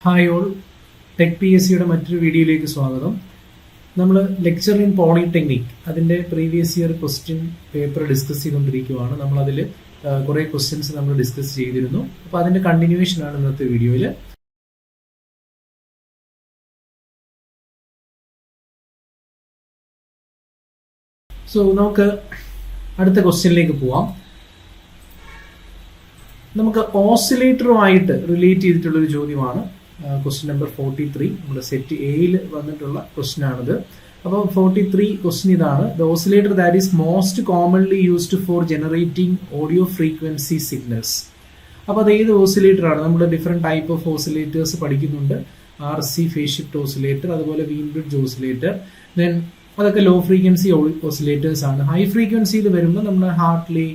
Hi all, tech P S സിയുടെ മറ്റൊരു വീഡിയോയിലേക്ക് സ്വാഗതം. നമ്മൾ ലെക്ചർ ഇൻ പോളിടെക്നിക് അതിൻ്റെ previous year question paper discuss ചെയ്തുകൊണ്ടിരിക്കുകയാണ്. നമ്മളതിൽ കുറേ ക്വസ്റ്റ്യൻസ് നമ്മൾ ഡിസ്കസ് ചെയ്തിരുന്നു. അപ്പോൾ അതിൻ്റെ കണ്ടിന്യൂവേഷൻ ആണ് ഇന്നത്തെ വീഡിയോയിൽ. സോ നമുക്ക് അടുത്ത ക്വസ്റ്റ്യനിലേക്ക് പോവാം. നമുക്ക് ഓസിലേറ്ററുമായിട്ട് റിലേറ്റ് ചെയ്തിട്ടുള്ളൊരു ചോദ്യമാണ് ക്വസ്റ്റ്യൻ നമ്പർ 43. നമ്മുടെ സെറ്റ് എയിൽ വന്നിട്ടുള്ള ക്വസ്റ്റ്യൻ ആണിത്. അപ്പോൾ 43 ക്വസ്റ്റ്യൻ ഇതാണ്: the oscillator that is most commonly used for generating audio frequency signals. അപ്പോൾ അത് ഏത് ഓസിലേറ്റർ ആണ്? നമ്മുടെ ഡിഫറെന്റ് ടൈപ്പ് ഓഫ് ഓസിലേറ്റേഴ്സ് പഠിക്കുന്നുണ്ട്. RC ഫേസ് ഷിഫ്റ്റ് ഓസിലേറ്റർ, അതുപോലെ വീൻ ബ്രിഡ്ജ് ഓസിലേറ്റർ, ദെൻ അതൊക്കെ ലോ ഫ്രീക്വൻസി ഓസിലേറ്റേഴ്സ് ആണ്. ഹൈ ഫ്രീക്വൻസിയിൽ വരുമ്പോൾ നമ്മുടെ ഹാർട്ട്ലി,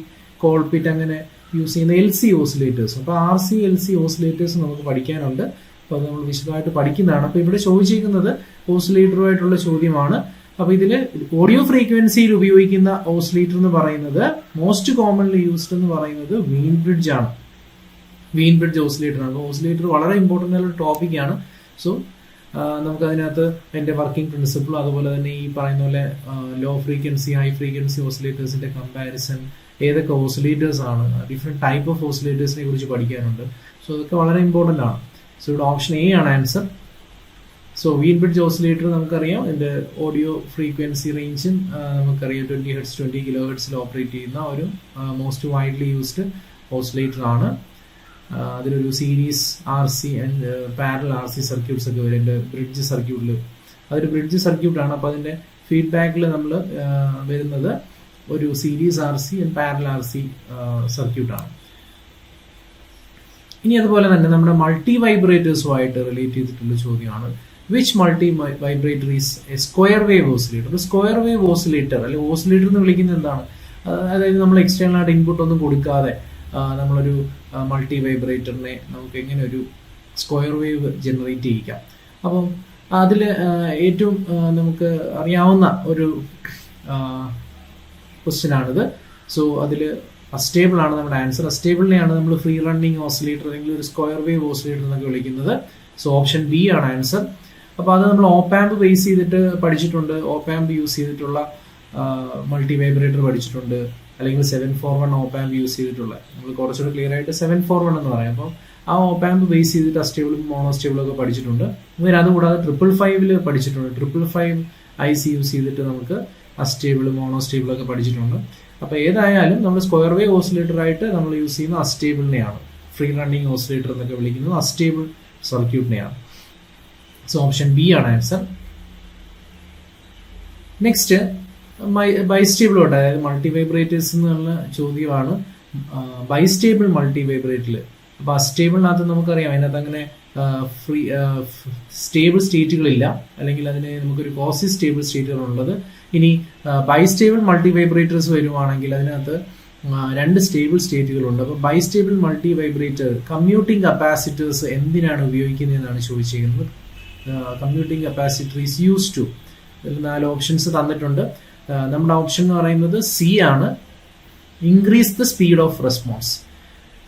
കോൾപിറ്റ് അങ്ങനെ യൂസ് ചെയ്യുന്ന LC ഓസിലേറ്റേഴ്സ്. അപ്പോൾ RC LC ഓസിലേറ്റേഴ്സ് നമുക്ക് പഠിക്കാനുണ്ട്. അപ്പോൾ അത് നമ്മൾ വിശദമായിട്ട് പഠിക്കുന്നതാണ്. അപ്പോൾ ഇവിടെ ചോദിച്ചിരിക്കുന്നത് ഓസിലേറ്ററുമായിട്ടുള്ള ചോദ്യമാണ്. അപ്പോൾ ഇതിൽ ഓഡിയോ ഫ്രീക്വൻസിയിൽ ഉപയോഗിക്കുന്ന ഓസിലേറ്റർ എന്ന് പറയുന്നത് മോസ്റ്റ് കോമൺലി യൂസ്ഡ് എന്ന് പറയുന്നത് വീൻ ബ്രിഡ്ജ് ആണ്. വീൻ ബ്രിഡ്ജ് ഓസിലേറ്റർ ആണ്. ഓസിലേറ്റർ വളരെ ഇമ്പോർട്ടൻ്റ് ആയിട്ടുള്ള ടോപ്പിക്കാണ്. സോ നമുക്ക് അതിനകത്ത് അതിന്റെ വർക്കിംഗ് പ്രിൻസിപ്പിളും അതുപോലെ തന്നെ ഈ പറയുന്ന പോലെ ലോ ഫ്രീക്വൻസി, ഹൈ ഫ്രീക്വൻസി ഓസിലേറ്റേഴ്സിന്റെ കമ്പാരിസൺ, ഏതൊക്കെ ഓസിലേറ്റേഴ്സ് ആണ്, ഡിഫറെന്റ് ടൈപ്പ് ഓഫ് ഓസിലേറ്റേഴ്സിനെ കുറിച്ച് പഠിക്കാനുണ്ട്. സോ അതൊക്കെ വളരെ ഇമ്പോർട്ടൻ്റ് ആണ്. സോ ഇവിടെ ഓപ്ഷൻ എ ആണ് answer. So Wien bridge oscillator നമുക്കറിയാം, ഇതിന്റെ ഓഡിയോ ഫ്രീക്വൻസി റേഞ്ചും നമുക്കറിയാം 20 ഹെർട്സ് 20 കിലോ ഹെർട്സിൽ ഓപ്പറേറ്റ് ചെയ്യുന്ന ഒരു മോസ്റ്റ് വൈഡ്ലി യൂസ്ഡ് ഓസിലേറ്റർ ആണ്. അതിലൊരു series RC and parallel RC circuits ഒക്കെ വരും എൻ്റെ ബ്രിഡ്ജ് സർക്യൂട്ടിൽ. അതൊരു ബ്രിഡ്ജ് സർക്യൂട്ടാണ്. അപ്പോൾ അതിൻ്റെ ഫീഡ്ബാക്കിൽ നമ്മൾ വരുന്നത് ഒരു series RC and parallel RC സർക്യൂട്ടാണ്. ഇനി അതുപോലെ തന്നെ നമ്മുടെ മൾട്ടി വൈബ്രേറ്റേഴ്സുമായിട്ട് റിലേറ്റ് ചെയ്തിട്ടുള്ള ചോദ്യമാണ്: which multi vibrator is A square wave oscillator? Square wave oscillator അല്ലെങ്കിൽ ഓസിലേറ്റർ എന്ന് വിളിക്കുന്നത് എന്താണ്? അതായത് നമ്മൾ എക്സ്റ്റേണൽ ആയിട്ട് ഇൻപുട്ട് ഒന്നും കൊടുക്കാതെ നമ്മളൊരു മൾട്ടി വൈബ്രേറ്ററിനെ നമുക്ക് എങ്ങനെ ഒരു സ്ക്വയർ വേവ് ജനറേറ്റ് ചെയ്യിക്കാം. അപ്പം അതിൽ ഏറ്റവും നമുക്ക് അറിയാവുന്ന ഒരു ക്വസ്റ്റ്യൻ ആണിത്. സോ അതിൽ അസ്റ്റേബിൾ ആണ് നമ്മുടെ ആൻസർ. അസ്റ്റേബിളിനെയാണ് നമ്മൾ ഫ്രീ റണ്ണിങ് ഓസിലേറ്റർ അല്ലെങ്കിൽ ഒരു സ്ക്വയർ വേവ് ഓസിലേറ്റർ എന്നൊക്കെ വിളിക്കുന്നത്. സോ ഓപ്ഷൻ ബി ആണ് ആൻസർ. അപ്പോൾ അത് നമ്മൾ ഓപ്പാമ്പ് ബേസ് ചെയ്തിട്ട് പഠിച്ചിട്ടുണ്ട്. ഓപ്പാമ്പ് യൂസ് ചെയ്തിട്ടുള്ള മൾട്ടി വൈബ്രേറ്റർ പഠിച്ചിട്ടുണ്ട്. അല്ലെങ്കിൽ 741 ഓപ്പാമ്പ് യൂസ് ചെയ്തിട്ടുള്ള, നമ്മൾ കുറച്ചുകൂടെ ക്ലിയർ ആയിട്ട് 741 എന്ന് പറയാം. അപ്പോൾ ആ ഓപ്പാമ്പ് ബേസ് ചെയ്തിട്ട് അസ്റ്റേബിളും മോണോസ്റ്റേബിളും ഒക്കെ പഠിച്ചിട്ടുണ്ട്. അങ്ങനെ അതുകൂടാതെ 555 പഠിച്ചിട്ടുണ്ട്. 555 IC യൂസ് ചെയ്തിട്ട് നമുക്ക് അസ്റ്റേബിളും മോണോസ്റ്റേബിളും ഒക്കെ പഠിച്ചിട്ടുണ്ട്. അപ്പോൾ ഏതായാലും നമ്മൾ സ്ക്വയർ വേവ് ഓസിലേറ്റർ ആയിട്ട് നമ്മൾ യൂസ് ചെയ്യുന്ന അസ്റ്റേബിളിനെയാണ്. ഫ്രീ റണ്ണിങ് ഓസിലേറ്റർ എന്നൊക്കെ വിളിക്കുന്നത് അസ്റ്റേബിൾ സർക്യൂട്ടിനെയാണ്. സോ ഓപ്ഷൻ ബി ആണ് ആൻസർ. നെക്സ്റ്റ് ബൈസ്റ്റേബിളോട്ട്, അതായത് മൾട്ടി വൈബ്രേറ്റേഴ്സ് എന്നുള്ള ചോദ്യമാണ്. ബൈസ്റ്റേബിൾ മൾട്ടി വൈബ്രേറ്ററിൽ അപ്പോൾ അസ്റ്റേബിളിനകത്ത് നമുക്കറിയാം അതിനകത്ത് അങ്ങനെ ഫ്രീ സ്റ്റേബിൾ സ്റ്റേറ്റുകളില്ല, അല്ലെങ്കിൽ അതിന് നമുക്കൊരു ക്വാസി സ്റ്റേബിൾ സ്റ്റേറ്റുകൾ ഉള്ളത്. ഇനി ബൈസ്റ്റേബിൾ മൾട്ടി വൈബ്രേറ്റേഴ്സ് വരുവാണെങ്കിൽ അതിനകത്ത് 2 സ്റ്റേബിൾ സ്റ്റേറ്റുകളുണ്ട്. അപ്പോൾ bistable multivibrator commuting capacitors എന്തിനാണ് ഉപയോഗിക്കുന്നതെന്നാണ് ചോദിച്ചിരിക്കുന്നത്. Commuting capacitor is use to, ഇതിൽ 4 ഓപ്ഷൻസ് തന്നിട്ടുണ്ട്. നമ്മുടെ ഓപ്ഷൻ എന്ന് പറയുന്നത് സി ആണ്. Increase the speed of response.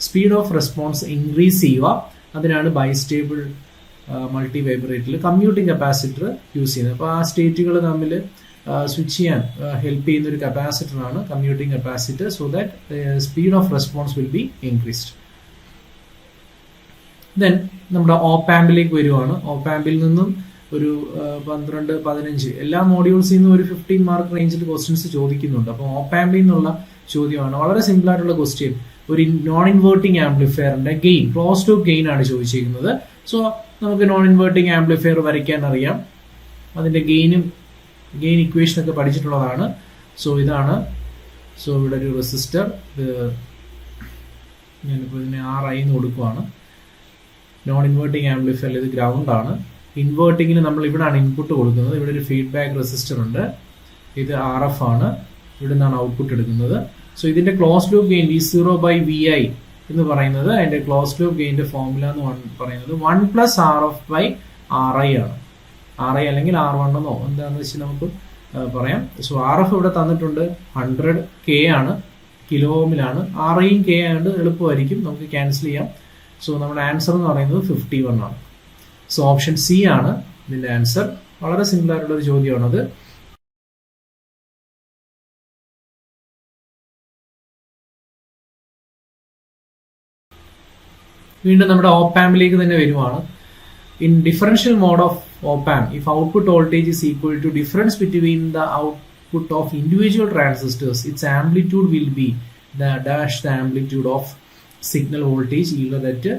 Speed of response increase ചെയ്യുക, അതിനാണ് ബൈസ്റ്റേബിൾ മൾട്ടി വൈബ്രേറ്ററിൽ കമ്മ്യൂട്ടിംഗ് കപ്പാസിറ്റർ യൂസ് ചെയ്യുന്നത്. അപ്പോൾ ആ സ്റ്റേറ്റുകൾ തമ്മിൽ സ്വിച്ച് ചെയ്യാൻ ഹെൽപ്പ് ചെയ്യുന്ന ഒരു കപ്പാസിറ്ററാണ് commuting capacitor. So that speed of response will be increased. Then നമ്മുടെ ഓപ്പാമ്പിലേക്ക് വരുവാണ്. ഓപ്പാമ്പിൽ നിന്നും ഒരു 12, 15 എല്ലാ മോഡ്യൂൾസിൽ നിന്നും ഒരു 15 മാർക്ക് റേഞ്ചിൽ ക്വസ്റ്റ്യൻസ് ചോദിക്കുന്നുണ്ട്. അപ്പോൾ ഓപ്പാമ്പിൽ നിന്നുള്ള ചോദ്യമാണ്. വളരെ സിമ്പിൾ ആയിട്ടുള്ള ക്വസ്റ്റ്യൻ. ഒരു നോൺ ഇൻവേർട്ടിംഗ് ആംപ്ലിഫയറിന്റെ ഗെയിൻ, ക്ലോസ് ടു ഗെയിൻ ആണ് ചോദിച്ചിരിക്കുന്നത്. സോ നമുക്ക് നോൺ ഇൻവേർട്ടിംഗ് ആംപ്ലിഫയർ വരയ്ക്കാൻ അറിയാം. അതിന്റെ ഗെയിൻ ഇക്വേഷൻ ഒക്കെ പഠിച്ചിട്ടുള്ളതാണ്. സോ ഇതാണ്. സോ ഇവിടെ ഒരു റെസിസ്റ്റർ, ഞാനിപ്പോൾ ഇതിനെ RI എന്ന് കൊടുക്കുവാണ്. നോൺ ഇൻവേർട്ടിംഗ് ആംപ്ലിഫയറിൽ ഇത് ഗ്രൗണ്ട് ആണ്. ഇൻവേർട്ടിങ്ങിന് നമ്മൾ ഇവിടെയാണ് ഇൻപുട്ട് കൊടുക്കുന്നത്. ഇവിടെ ഒരു ഫീഡ്ബാക്ക് റെസിസ്റ്റർ ഉണ്ട്. ഇത് RF ആണ്. ഇവിടെ നിന്നാണ് ഔട്ട്പുട്ട് എടുക്കുന്നത്. സോ ഇതിന്റെ ക്ലോസ് ലൂപ്പ് ഗെയിൻ V0/Vi എന്ന് പറയുന്നത്, അതിന്റെ ക്ലോസ് ലൂപ്പ് ഗെയിന്റെ ഫോർമുല എന്ന് പറയുന്നത് 1 + RF/RI ആണ്. RI അല്ലെങ്കിൽ R1 എന്നോ എന്താണെന്ന് വെച്ച് നമുക്ക് പറയാം. സോ RF ഇവിടെ തന്നിട്ടുണ്ട് 100K ആണ്, കിലോ ഓമിലാണ്. RIയും K ആയതുകൊണ്ട് എളുപ്പമായിരിക്കും, നമുക്ക് ക്യാൻസൽ ചെയ്യാം. സോ നമ്മുടെ ആൻസർ എന്ന് പറയുന്നത് 51 ആണ്. സോ ഓപ്ഷൻ സി ആണ് ഇതിന്റെ ആൻസർ. വളരെ സിമ്പിൾ ആയിട്ടുള്ള ഒരു ചോദ്യമാണത്. വീണ്ടും നമ്മുടെ ഓപ്പാമ്പിലേക്ക് തന്നെ വരുവാണ്. In differential mode of op amp, if output voltage is equal to difference between the output of individual transistors, it's amplitude will be the amplitude of signal voltage yielded at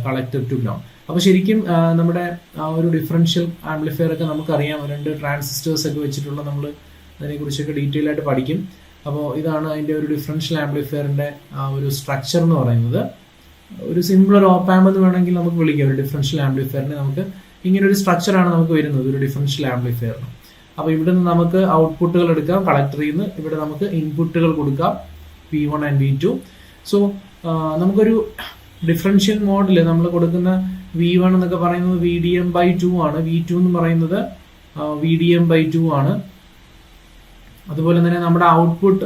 collector to ground. അപ്പൊ ശരിക്കും നമ്മുടെ ആ ഒരു differential amplifier ഒക്കെ നമുക്കറിയാം, 2 transistors ഒക്കെ വെച്ചിട്ടുള്ള നമ്മൾ അതിനെ കുറിച്ചൊക്കെ ഡീറ്റെയിൽ ആയിട്ട് പഠിക്കും. അപ്പോൾ ഇതാണ് അതിന്റെ ഒരു ഡിഫറൻഷ്യൽ ആംപ്ലിഫയറിന്റെ ആ ഒരു സ്ട്രക്ചർ എന്ന് പറയുന്നത്. ഒരു സിമ്പിൾ ഒരു ഓപ്പാമ്പ് എന്ന് വേണമെങ്കിൽ നമുക്ക് വിളിക്കാം. ഒരു ഡിഫറൻഷ്യൽ ആംപ്ലിഫയറിന് നമുക്ക് ഇങ്ങനെ ഒരു സ്ട്രക്ചറാണ് നമുക്ക് വരുന്നത് ഒരു ഡിഫറൻഷ്യൽ ആംപ്ലിഫയറിന്. അപ്പൊ ഇവിടെ നിന്ന് നമുക്ക് ഔട്ട്പുട്ടുകൾ എടുക്കാം കളക്ടറിൽ നിന്ന്. ഇവിടെ നമുക്ക് ഇൻപുട്ടുകൾ കൊടുക്കാം V1 ആൻഡ് V2. സോ നമുക്കൊരു ഡിഫറൻഷ്യൽ മോഡിൽ നമ്മൾ കൊടുക്കുന്ന V1 എന്നൊക്കെ പറയുന്നത് VDM/2 ആണ്. V2 എന്ന് പറയുന്നത് VDM/2 ആണ്. അതുപോലെ തന്നെ നമ്മുടെ ഔട്ട്പുട്ട്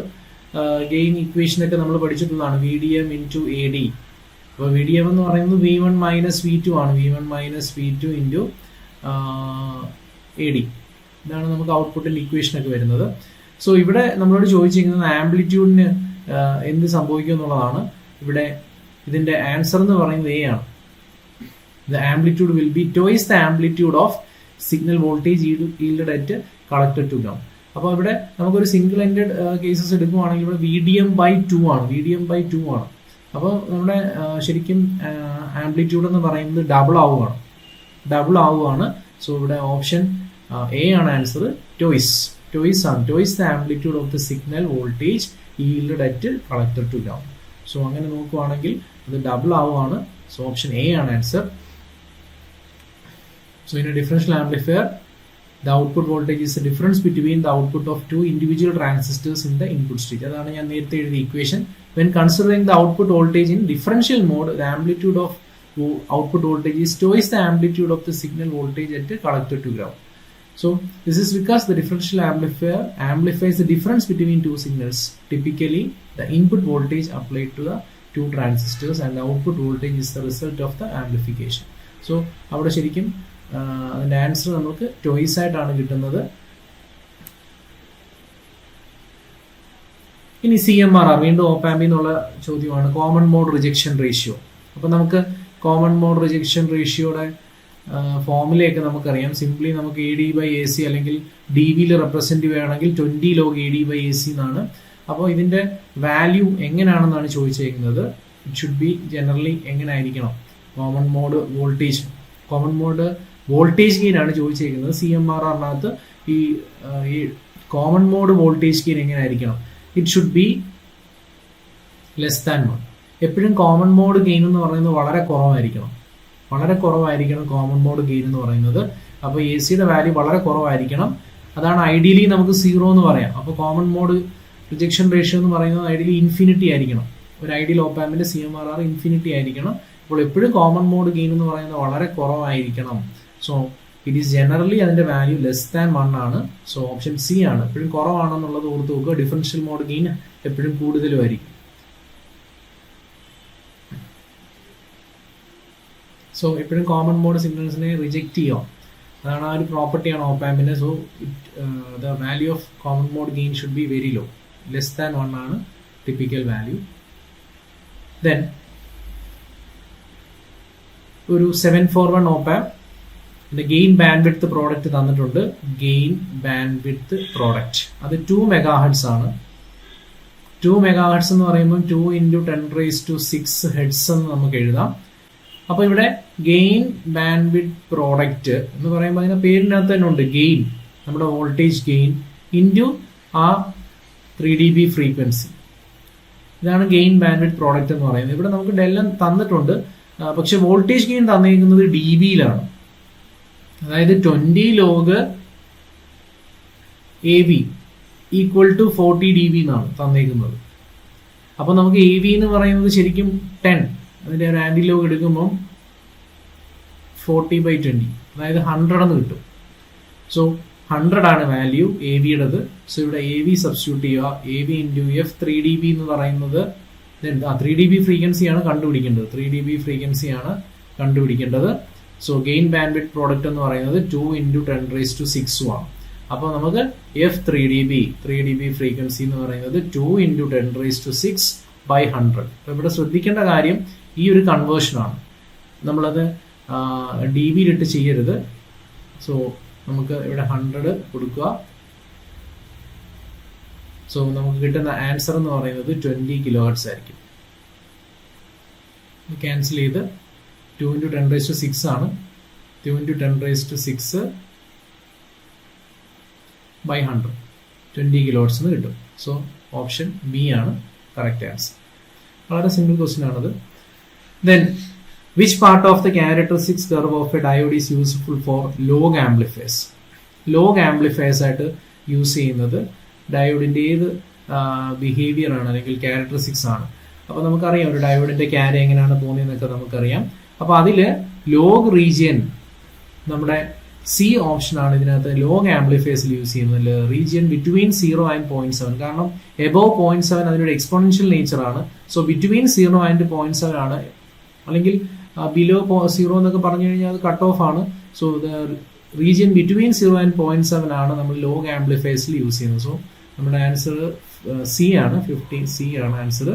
ഗെയിൻ ഇക്വേഷൻ ഒക്കെ നമ്മൾ പഠിച്ചിട്ടുള്ളതാണ്, VDM into AD. അപ്പോൾ VDM എന്ന് പറയുന്നത് V1 minus V2 ആണ്. V1 minus V2 into AD. ഇതാണ് നമുക്ക് ഔട്ട്പുട്ടിന്റെ ഇക്വേഷൻ ഒക്കെ വരുന്നത്. സോ ഇവിടെ നമ്മളോട് ചോദിച്ചിരിക്കുന്നത് ആംപ്ലിറ്റ്യൂഡിന് എന്ത് സംഭവിക്കും എന്നുള്ളതാണ്. ഇവിടെ ഇതിന്റെ ആൻസർ എന്ന് പറയുന്നത് A ആണ്. The amplitude will be twice the amplitude of signal voltage yielded at collector to ground. അപ്പോൾ ഇവിടെ നമുക്കൊരു സിംഗിൾ എൻഡഡ് കേസസ് എടുക്കുവാണെങ്കിൽ ഇവിടെ VDM/2 ആണ്. VDM/2 ആണ്. അപ്പോൾ നമ്മുടെ ശരിക്കും ആംപ്ലിറ്റ്യൂഡ് എന്ന് പറയുന്നത് ഡബിൾ ആവുകയാണ്. സോ ഇവിടെ ഓപ്ഷൻ എ ആണ് ആൻസർ. ടോയ്സ് ആണ്. Twice the amplitude of the signal voltage yielded at collector to ground. So അങ്ങനെ നോക്കുവാണെങ്കിൽ അത് ഡബിൾ ആവുകയാണ്. സോ ഓപ്ഷൻ എ ആണ് answer. So in a differential amplifier, the output voltage is the difference between the output of 2 individual transistors in the input stage. അതാണ് ഞാൻ നേരത്തെ എഴുതിയ equation. When considering the output voltage in differential mode, the amplitude of output voltage is twice the amplitude of the signal voltage at the collector to ground. So this is because the differential amplifier amplifies the difference between 2 signals. Typically, the input voltage applied to the 2 transistors and the output voltage is the result of the amplification. So അവിടെ ശരിക്കും അതിന്റെ answer നമുക്ക് toys ആയിട്ടാണ് കിട്ടുന്നത്. ഇനി CMRR, വീണ്ടും ഓപ്പാമ്പിൽ നിന്നുള്ള ചോദ്യമാണ്. Common mode rejection ratio. അപ്പൊ നമുക്ക് കോമൺ മോഡ് റിജക്ഷൻ റേഷ്യോയുടെ ഫോർമുലയൊക്കെ നമുക്കറിയാം. സിംപ്ലി നമുക്ക് AD/AC അല്ലെങ്കിൽ dBയിൽ റെപ്രസെന്റ് ചെയ്യുകയാണെങ്കിൽ 20 log AD/AC എന്നാണ്. അപ്പോൾ ഇതിന്റെ വാല്യൂ എങ്ങനെയാണെന്നാണ് ചോദിച്ചേക്കുന്നത്. ഇറ്റ് ഷുഡ് ബി ജനറലി എങ്ങനെ ആയിരിക്കണം? കോമൺ മോഡ് വോൾട്ടേജ് ഗെയിൻ ആണ് ചോദിച്ചേക്കുന്നത്. CMRRനകത്ത് ഈ കോമൺ മോഡ് വോൾട്ടേജ് ഗെയിൻ എങ്ങനെ ആയിരിക്കണം? It should be less than 1. എപ്പോഴും കോമൺ മോഡ് ഗെയിൻ എന്ന് പറയുന്നത് വളരെ കുറവായിരിക്കണം കോമൺ മോഡ് ഗെയിൻ എന്ന് പറയുന്നത്. അപ്പോൾ AC-യുടെ വാല്യൂ വളരെ കുറവായിരിക്കണം. അതാണ് ഐഡിയലി നമുക്ക് 0 എന്ന് പറയാം. അപ്പോൾ കോമൺ മോഡ് റിജക്ഷൻ റേഷ്യോ എന്ന് പറയുന്നത് ഐഡിയലി ഇൻഫിനിറ്റി ആയിരിക്കണം. ഒരു ഐഡിയൽ ഓപ്പാമ്പിന്റെ CMRR ഇൻഫിനിറ്റി ആയിരിക്കണം. അപ്പോൾ എപ്പോഴും കോമൺ മോഡ് ഗെയിൻ എന്ന് പറയുന്നത് വളരെ കുറവായിരിക്കണം. സോ ഇറ്റ് ഈസ് ജനറലി അതിന്റെ വാല്യൂ ലെസ് ദാൻ 1 ആണ്. സോ ഓപ്ഷൻ സി ആണ്. എപ്പോഴും കുറവാണെന്നുള്ളത് ഓർത്ത് നോക്കുക. ഡിഫറൻഷ്യൽ മോഡ് ഗെയിൻ എപ്പോഴും കൂടുതലുമായിരിക്കും. സോ എപ്പോഴും കോമൺ മോഡ് സിഗ്നൽസിനെ റിജക്ട് ചെയ്യാം. അതാണ് ആ ഒരു പ്രോപ്പർട്ടിയാണ് ഓപ്പാമ്പിന്റെ. So the value of common mode gain should be very low. Less than 1 ആണ് ടിപ്പിക്കൽ വാല്യൂ. ദെൻ ഒരു 741 op amp gain bandwidth product തന്നിട്ടുണ്ട്. ഗെയിൻ ബാൻഡ് വിഡ്ത്ത് പ്രോഡക്റ്റ് അത് 2 MHz ആണ്. 2 MHz എന്ന് പറയുമ്പോൾ 2 × 10⁶ ഹെഡ്സ് എന്ന് നമുക്ക് എഴുതാം. അപ്പൊ ഇവിടെ ഗെയിൻ ബാൻഡ് വിഡ്ത്ത് പ്രോഡക്റ്റ് എന്ന് പറയുമ്പോൾ അതിന്റെ പേരിനകത്ത് തന്നെ ഉണ്ട് ഗെയിൻ, നമ്മുടെ വോൾട്ടേജ് ഗെയിൻ ഇൻറ്റു ആ 3 dB ഫ്രീക്വൻസി. ഇതാണ് ഗെയിൻ ബാൻഡ് വിഡ്ത്ത് പ്രോഡക്റ്റ് എന്ന് പറയുന്നത്. ഇവിടെ നമുക്ക് ഡെല്ലം തന്നിട്ടുണ്ട്. പക്ഷെ വോൾട്ടേജ് ഗെയിൻ തന്നിരിക്കുന്നത് dBയിലാണ്. അതായത് 20 log AV equal to 40 dB എന്നാണ് തന്നേക്കുന്നത്. അപ്പൊ നമുക്ക് AV എന്ന് പറയുന്നത് ശരിക്കും 10, അതിന്റെ ഒരു ആന്റി ലോഗ് എടുക്കുമ്പോൾ 40/20, അതായത് 100 എന്ന് കിട്ടും. സോ 100 ആണ് വാല്യൂ AVയുടേത്. സോ ഇവിടെ AV സബ്സ്റ്റിറ്റ്യൂട്ട് ചെയ്യുക. AV ഇൻറ്റു F 3 dB എന്ന് പറയുന്നത് 3 dB ഫ്രീക്വൻസിയാണ് കണ്ടുപിടിക്കേണ്ടത്. 3 dB ഫ്രീക്വൻസിയാണ് കണ്ടുപിടിക്കേണ്ടത്. സോ ഗെയിൻ ബാൻഡ്വിഡ്ത്ത് പ്രോഡക്റ്റ് എന്ന് പറയുന്നത് 2 × 10⁻⁶ ആണ്. അപ്പോൾ നമുക്ക് F3dB ഫ്രീക്വൻസി എന്ന് പറയുന്നത് 2 × 10⁻⁶/100. അപ്പോൾ ഇവിടെ ശ്രദ്ധിക്കേണ്ട കാര്യം ഈ ഒരു കൺവേർഷനാണ്. നമ്മളത് dBയിലിട്ട് ചെയ്യരുത്. സോ നമുക്ക് ഇവിടെ 100 കൊടുക്കുക. സോ നമുക്ക് കിട്ടുന്ന ആൻസർ എന്ന് പറയുന്നത് 20 kHz ആയിരിക്കും. ക്യാൻസൽ ചെയ്ത് 2 × 10⁻⁶ ആണ്. 2 × 10⁻⁶/100 20 kHz എന്ന് കിട്ടും. സോ ഓപ്ഷൻ ബി ആണ് കറക്റ്റ് ആൻസർ. വളരെ സിമ്പിൾ ക്വസ്റ്റ്യൻ ആണത്. Then which part of the characteristics curve of a diode is useful for log amplifiers? Log amplifiers ആയിട്ട് യൂസ് ചെയ്യുന്നത് ഡയോഡിന്റെ ഏത് ബിഹേവിയർ ആണ് അല്ലെങ്കിൽ ക്യാരക്ടറിസ്റ്റിക്സ് ആണ്. അപ്പോൾ നമുക്കറിയാം ഒരു ഡയോഡിന്റെ ക്യാരി എങ്ങനെയാണ് പോകുന്നതെന്നൊക്കെ നമുക്കറിയാം. അപ്പോൾ അതിൽ ലോഗ് റീജിയൻ നമ്മുടെ സി ഓപ്ഷൻ ആണ് ഇതിനകത്ത് ലോഗ് ആംപ്ലിഫയേഴ്സിൽ യൂസ് ചെയ്യുന്നത്. റീജിയൻ ബിറ്റ്വീൻ 0 and 0.7, കാരണം എബോവ് 0.7 അതിനൊരു എക്സ്പോണൻഷ്യൽ നേച്ചർ ആണ്. സോ ബിറ്റ്വീൻ 0 and 0.7 ആണ്, അല്ലെങ്കിൽ ബിലോ 0 എന്നൊക്കെ പറഞ്ഞു കഴിഞ്ഞാൽ അത് കട്ട് ഓഫ് ആണ്. So the region between 0 and 0.7 ആണ് നമ്മൾ ലോഗ് ആംപ്ലിഫയേഴ്സിൽ യൂസ് ചെയ്യുന്നത്. സോ നമ്മുടെ ആൻസർ സി ആണ്, 50C ആണ് answer.